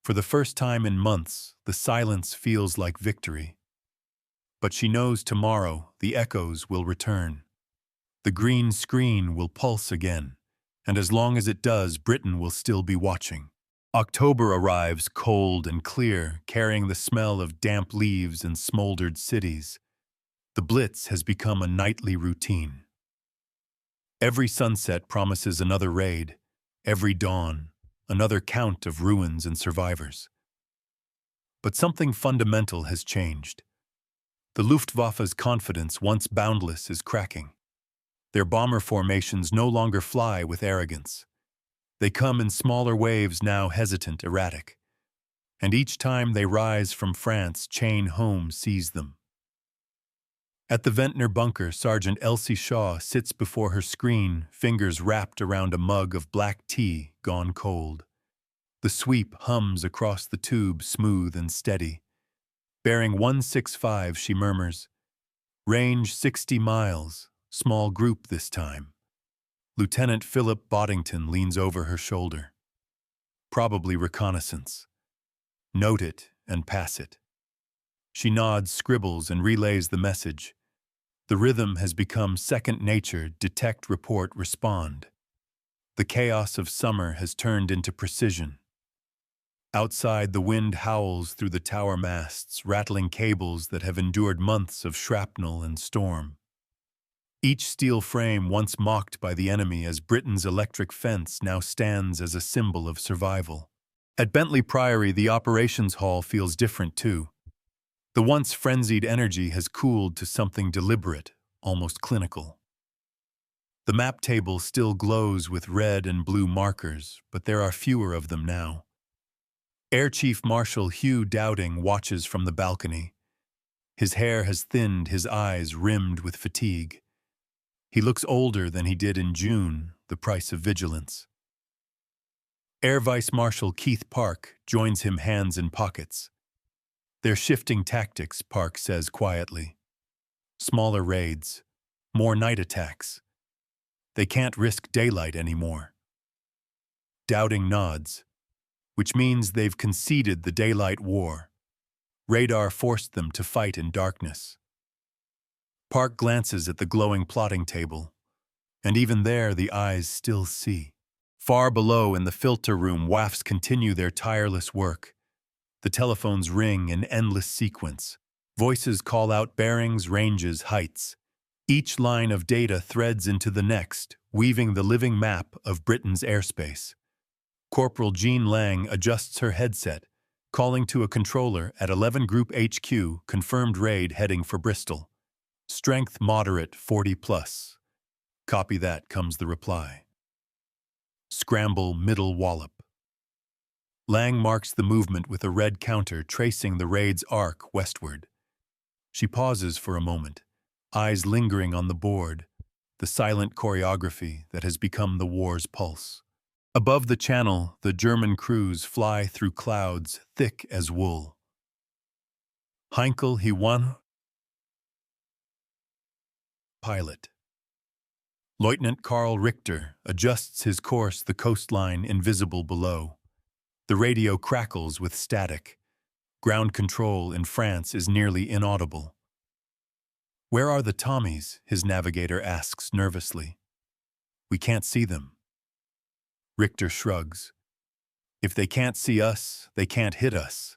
For the first time in months, the silence feels like victory. But she knows tomorrow the echoes will return. The green screen will pulse again, and as long as it does, Britain will still be watching. October arrives cold and clear, carrying the smell of damp leaves and smoldered cities. The Blitz has become a nightly routine. Every sunset promises another raid, every dawn, another count of ruins and survivors. But something fundamental has changed. The Luftwaffe's confidence, once boundless, is cracking. Their bomber formations no longer fly with arrogance. They come in smaller waves, now hesitant, erratic. And each time they rise from France, chain home sees them. At the Ventnor bunker, Sergeant Elsie Shaw sits before her screen, fingers wrapped around a mug of black tea gone cold. The sweep hums across the tube, smooth and steady. Bearing 165, she murmurs, "Range 60 miles, small group this time." Lieutenant Philip Boddington leans over her shoulder. Probably reconnaissance. Note it and pass it. She nods, scribbles, and relays the message. The rhythm has become second nature: detect, report, respond. The chaos of summer has turned into precision. Outside, the wind howls through the tower masts, rattling cables that have endured months of shrapnel and storm. Each steel frame, once mocked by the enemy as Britain's electric fence, now stands as a symbol of survival. At Bentley Priory, the operations hall feels different too. The once frenzied energy has cooled to something deliberate, almost clinical. The map table still glows with red and blue markers, but there are fewer of them now. Air Chief Marshal Hugh Dowding watches from the balcony. His hair has thinned, his eyes rimmed with fatigue. He looks older than he did in June, the price of vigilance. Air Vice Marshal Keith Park joins him, hands in pockets. "They're shifting tactics," Park says quietly. "Smaller raids, more night attacks. They can't risk daylight anymore." Dowding nods, which means they've conceded the daylight war. Radar forced them to fight in darkness. Park glances at the glowing plotting table, and even there the eyes still see. Far below in the filter room, WAFs continue their tireless work. The telephones ring in endless sequence. Voices call out bearings, ranges, heights. Each line of data threads into the next, weaving the living map of Britain's airspace. Corporal Jean Lang adjusts her headset, calling to a controller at 11 Group HQ, confirmed raid heading for Bristol. Strength moderate, 40+. Copy that, comes the reply. Scramble, middle wallop. Lang marks the movement with a red counter, tracing the raid's arc westward. She pauses for a moment, eyes lingering on the board, the silent choreography that has become the war's pulse. Above the channel, the German crews fly through clouds thick as wool. Heinkel, he won. Pilot. Lieutenant Karl Richter adjusts his course, the coastline invisible below. The radio crackles with static. Ground control in France is nearly inaudible. "Where are the Tommies?" his navigator asks nervously. "We can't see them." Richter shrugs. "If they can't see us, they can't hit us."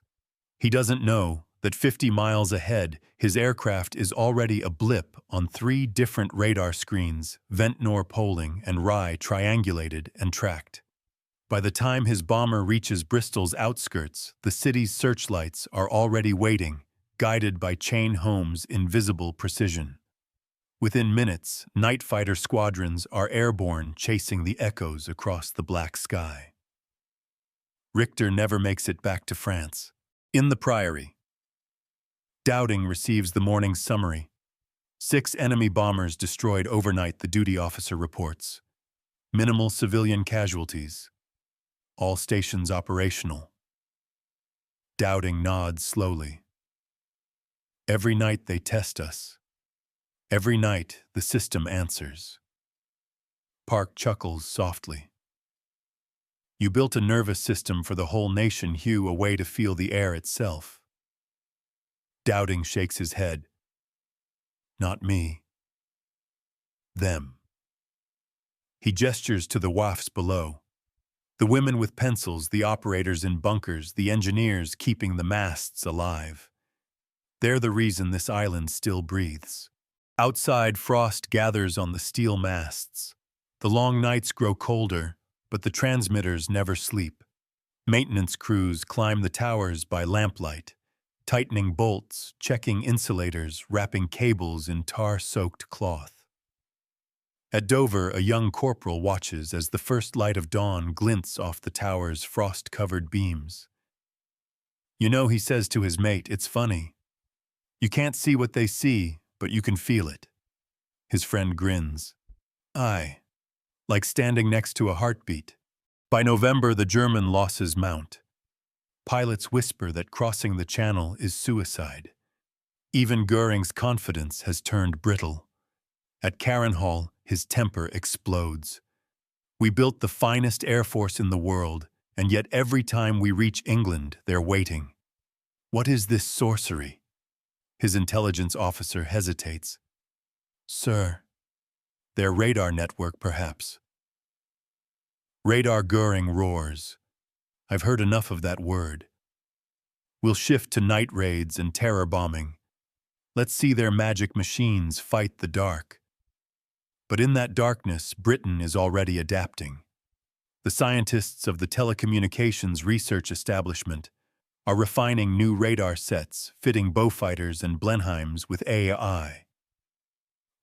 He doesn't know that 50 miles ahead, his aircraft is already a blip on 3 different radar screens, Ventnor polling and WWII triangulated and tracked. By the time his bomber reaches Bristol's outskirts, the city's searchlights are already waiting, guided by chain home's invisible precision. Within minutes, night fighter squadrons are airborne, chasing the echoes across the black sky. Richter never makes it back to France. In the Priory, Dowding receives the morning summary. 6 enemy bombers destroyed overnight, the duty officer reports. Minimal civilian casualties. All stations operational. Dowding nods slowly. Every night they test us. Every night the system answers. Park chuckles softly. You built a nervous system for the whole nation, Hugh, a way to feel the air itself. Dowding shakes his head. Not me. Them. He gestures to the WAFs below. The women with pencils, the operators in bunkers, the engineers keeping the masts alive. They're the reason this island still breathes. Outside, frost gathers on the steel masts. The long nights grow colder, but the transmitters never sleep. Maintenance crews climb the towers by lamplight, tightening bolts, checking insulators, wrapping cables in tar-soaked cloth. At Dover, a young corporal watches as the first light of dawn glints off the tower's frost-covered beams. You know, he says to his mate, it's funny. You can't see what they see, but you can feel it. His friend grins. Aye. Like standing next to a heartbeat. By November, the German losses mount. Pilots whisper that crossing the channel is suicide. Even Goering's confidence has turned brittle. At Carenhall, his temper explodes. We built the finest air force in the world, and yet every time we reach England, they're waiting. What is this sorcery? His intelligence officer hesitates. Sir, their radar network, perhaps. Radar, Goering roars. I've heard enough of that word. We'll shift to night raids and terror bombing. Let's see their magic machines fight the dark. But in that darkness, Britain is already adapting. The scientists of the Telecommunications Research Establishment are refining new radar sets, fitting Beaufighters and Blenheims with AI.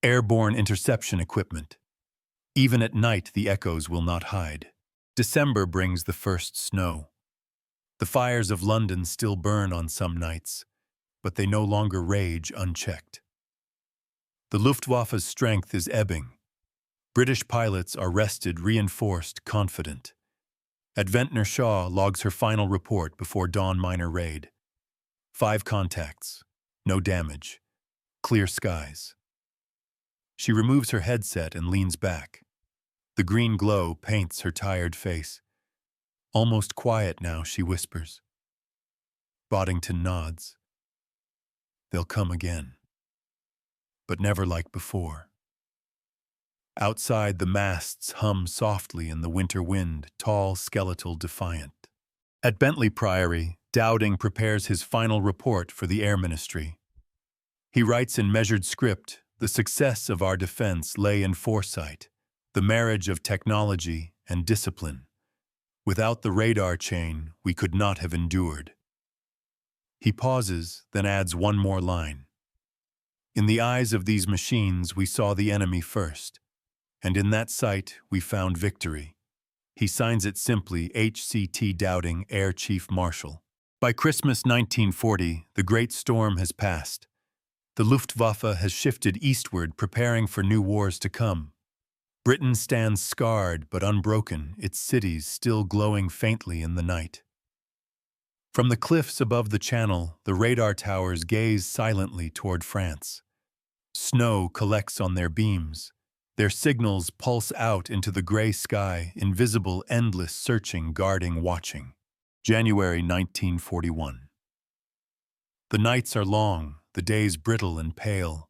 Airborne interception equipment. Even at night, the echoes will not hide. December brings the first snow. The fires of London still burn on some nights, but they no longer rage unchecked. The Luftwaffe's strength is ebbing. British pilots are rested, reinforced, confident. At Ventnor, Shaw logs her final report before dawn minor raid. 5 contacts. No damage. Clear skies. She removes her headset and leans back. The green glow paints her tired face. Almost quiet now, she whispers. Boddington nods. They'll come again. But never like before. Outside, the masts hum softly in the winter wind, tall, skeletal, defiant. At Bentley Priory, Dowding prepares his final report for the Air Ministry. He writes in measured script, the success of our defense lay in foresight, the marriage of technology and discipline. Without the radar chain, we could not have endured. He pauses, then adds one more line. In the eyes of these machines, we saw the enemy first. And in that sight, we found victory. He signs it simply, H.C.T. Dowding, Air Chief Marshal. By Christmas 1940, the great storm has passed. The Luftwaffe has shifted eastward, preparing for new wars to come. Britain stands scarred but unbroken, its cities still glowing faintly in the night. From the cliffs above the channel, the radar towers gaze silently toward France. Snow collects on their beams. Their signals pulse out into the gray sky, invisible, endless, searching, guarding, watching. January 1941. The nights are long, the days brittle and pale.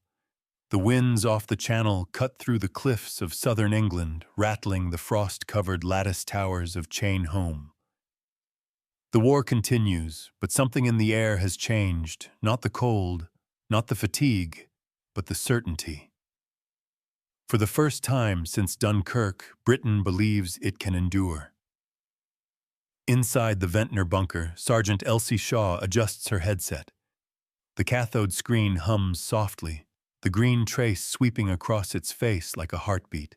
The winds off the channel cut through the cliffs of southern England, rattling the frost-covered lattice towers of Chain Home. The war continues, but something in the air has changed, not the cold, not the fatigue, but the certainty. For the first time since Dunkirk, Britain believes it can endure. Inside the Ventnor bunker, Sergeant Elsie Shaw adjusts her headset. The cathode screen hums softly, the green trace sweeping across its face like a heartbeat.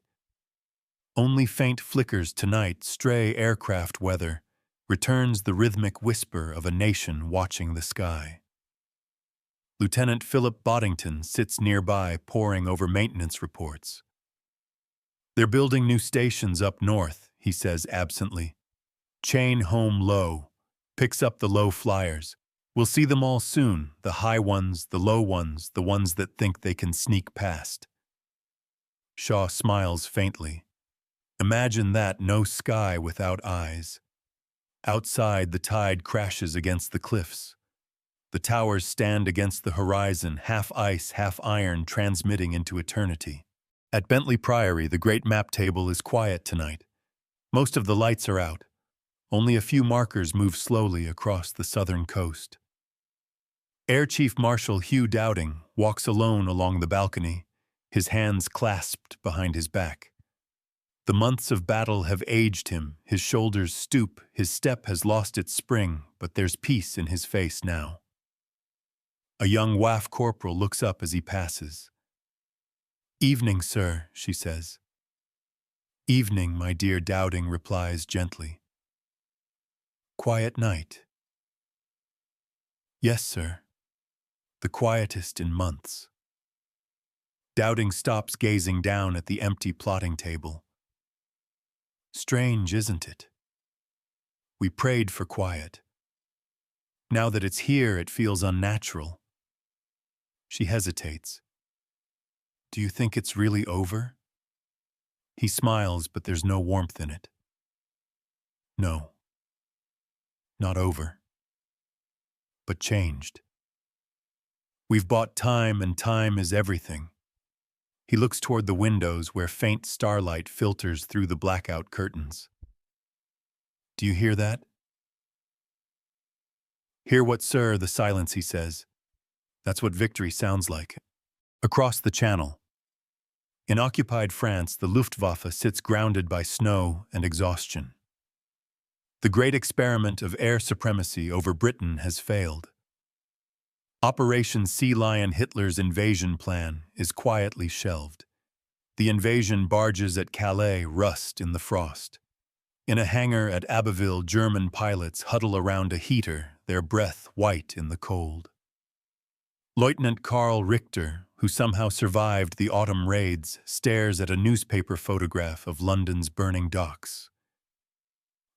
Only faint flickers tonight, stray aircraft weather, returns the rhythmic whisper of a nation watching the sky. Lieutenant Philip Boddington sits nearby poring over maintenance reports. "They're building new stations up north," he says absently. "Chain home low. Picks up the low flyers. We'll see them all soon, the high ones, the low ones, the ones that think they can sneak past." Shaw smiles faintly. Imagine that, no sky without eyes. Outside, the tide crashes against the cliffs. The towers stand against the horizon, half ice, half iron, transmitting into eternity. At Bentley Priory, the great map table is quiet tonight. Most of the lights are out. Only a few markers move slowly across the southern coast. Air Chief Marshal Hugh Dowding walks alone along the balcony, his hands clasped behind his back. The months of battle have aged him, his shoulders stoop, his step has lost its spring, but there's peace in his face now. A young WAF corporal looks up as he passes. "Evening, sir," she says. "Evening, my dear," Dowding replies gently. "Quiet night." "Yes, sir. The quietest in months." Dowding stops gazing down at the empty plotting table. "Strange, isn't it? We prayed for quiet. Now that it's here, it feels unnatural." She hesitates. "Do you think it's really over?" He smiles, but there's no warmth in it. "No. Not over. But changed. We've bought time, and time is everything." He looks toward the windows where faint starlight filters through the blackout curtains. "Do you hear that?" "Hear what, sir?" The silence, he says. "That's what victory sounds like." Across the channel. In occupied France, the Luftwaffe sits grounded by snow and exhaustion. The great experiment of air supremacy over Britain has failed. Operation Sea Lion, Hitler's invasion plan, is quietly shelved. The invasion barges at Calais rust in the frost. In a hangar at Abbeville, German pilots huddle around a heater, their breath white in the cold. Lieutenant Karl Richter, who somehow survived the autumn raids, stares at a newspaper photograph of London's burning docks.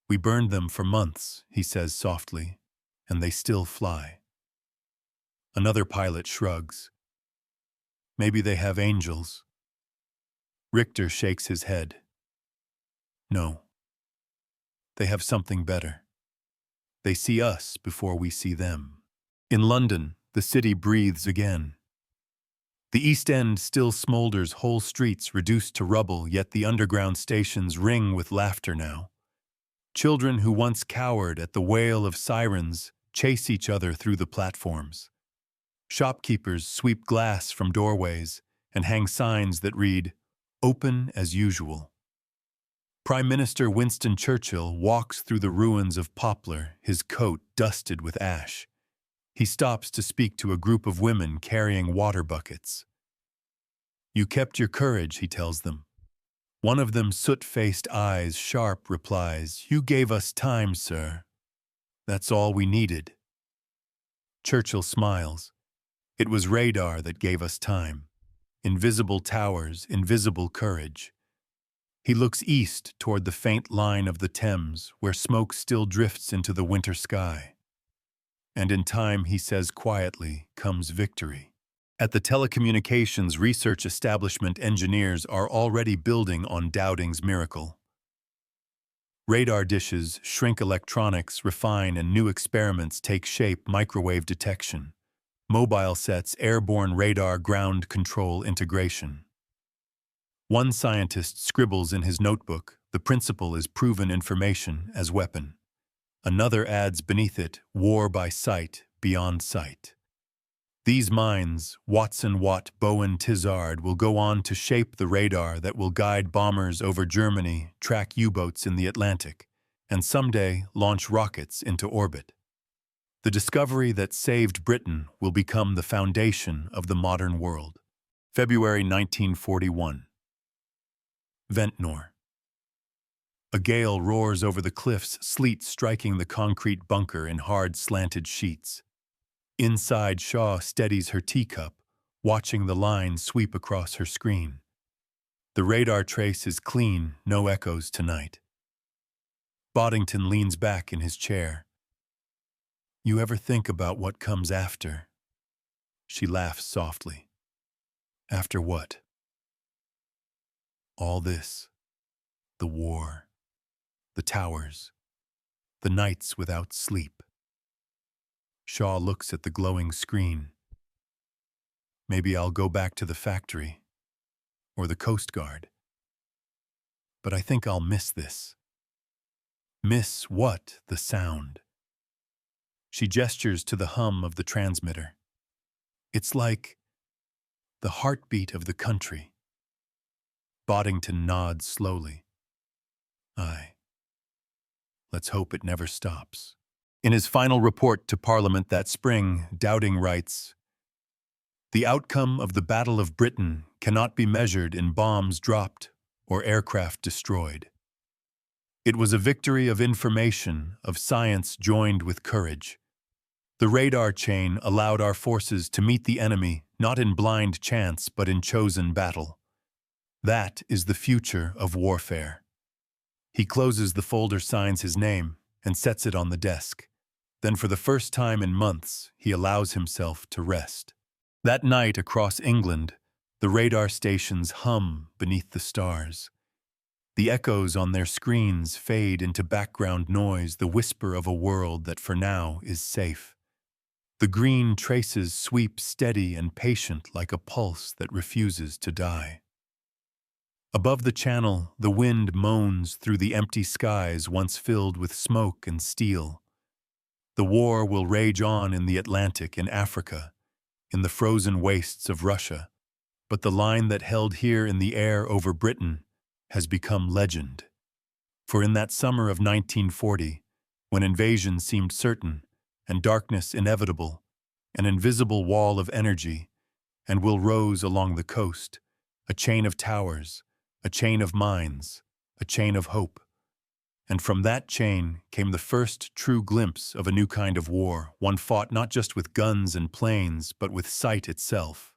"We burned them for months," he says softly, "and they still fly." Another pilot shrugs. "Maybe they have angels." Richter shakes his head. "No. They have something better. They see us before we see them." In London, the city breathes again. The East End still smolders, whole streets reduced to rubble, yet the underground stations ring with laughter now. Children who once cowered at the wail of sirens chase each other through the platforms. Shopkeepers sweep glass from doorways and hang signs that read, "Open as usual." Prime Minister Winston Churchill walks through the ruins of Poplar, his coat dusted with ash. He stops to speak to a group of women carrying water buckets. "You kept your courage," he tells them. One of them, soot-faced eyes sharp, replies, "You gave us time, sir. That's all we needed." Churchill smiles. "It was radar that gave us time. Invisible towers, invisible courage." He looks east toward the faint line of the Thames, where smoke still drifts into the winter sky. And in time, he says quietly, comes victory. At the telecommunications research establishment, engineers are already building on Dowding's miracle. Radar dishes shrink electronics, refine, and new experiments take shape: microwave detection, mobile sets, airborne radar, ground control integration. One scientist scribbles in his notebook, "The principle is proven information as weapon." Another adds beneath it, "War by sight, beyond sight." These minds, Watson, Watt, Bowen, Tizard, will go on to shape the radar that will guide bombers over Germany, track U-boats in the Atlantic, and someday launch rockets into orbit. The discovery that saved Britain will become the foundation of the modern world. February 1941. Ventnor. A gale roars over the cliffs, sleet striking the concrete bunker in hard, slanted sheets. Inside, Shaw steadies her teacup, watching the line sweep across her screen. The radar trace is clean, no echoes tonight. Boddington leans back in his chair. You ever think about what comes after? She laughs softly. After what? All this. The war. The towers. The nights without sleep. Shaw looks at the glowing screen. Maybe I'll go back to the factory. Or the Coast Guard. But I think I'll miss this. Miss what? The sound. She gestures to the hum of the transmitter. It's like the heartbeat of the country. Boddington nods slowly. Aye. Let's hope it never stops. In his final report to Parliament that spring, Dowding writes, "The outcome of the Battle of Britain cannot be measured in bombs dropped or aircraft destroyed. It was a victory of information, of science joined with courage. The radar chain allowed our forces to meet the enemy not in blind chance but in chosen battle. That is the future of warfare." He closes the folder, signs his name, and sets it on the desk. Then for the first time in months, he allows himself to rest. That night across England, the radar stations hum beneath the stars. The echoes on their screens fade into background noise, the whisper of a world that for now is safe. The green traces sweep steady and patient like a pulse that refuses to die. Above the channel, the wind moans through the empty skies once filled with smoke and steel. The war will rage on in the Atlantic, in Africa, in the frozen wastes of Russia, but the line that held here in the air over Britain has become legend. For in that summer of 1940, when invasion seemed certain and darkness inevitable, an invisible wall of energy and will rose along the coast, a chain of towers, a chain of mines, a chain of hope. And from that chain came the first true glimpse of a new kind of war, one fought not just with guns and planes, but with sight itself.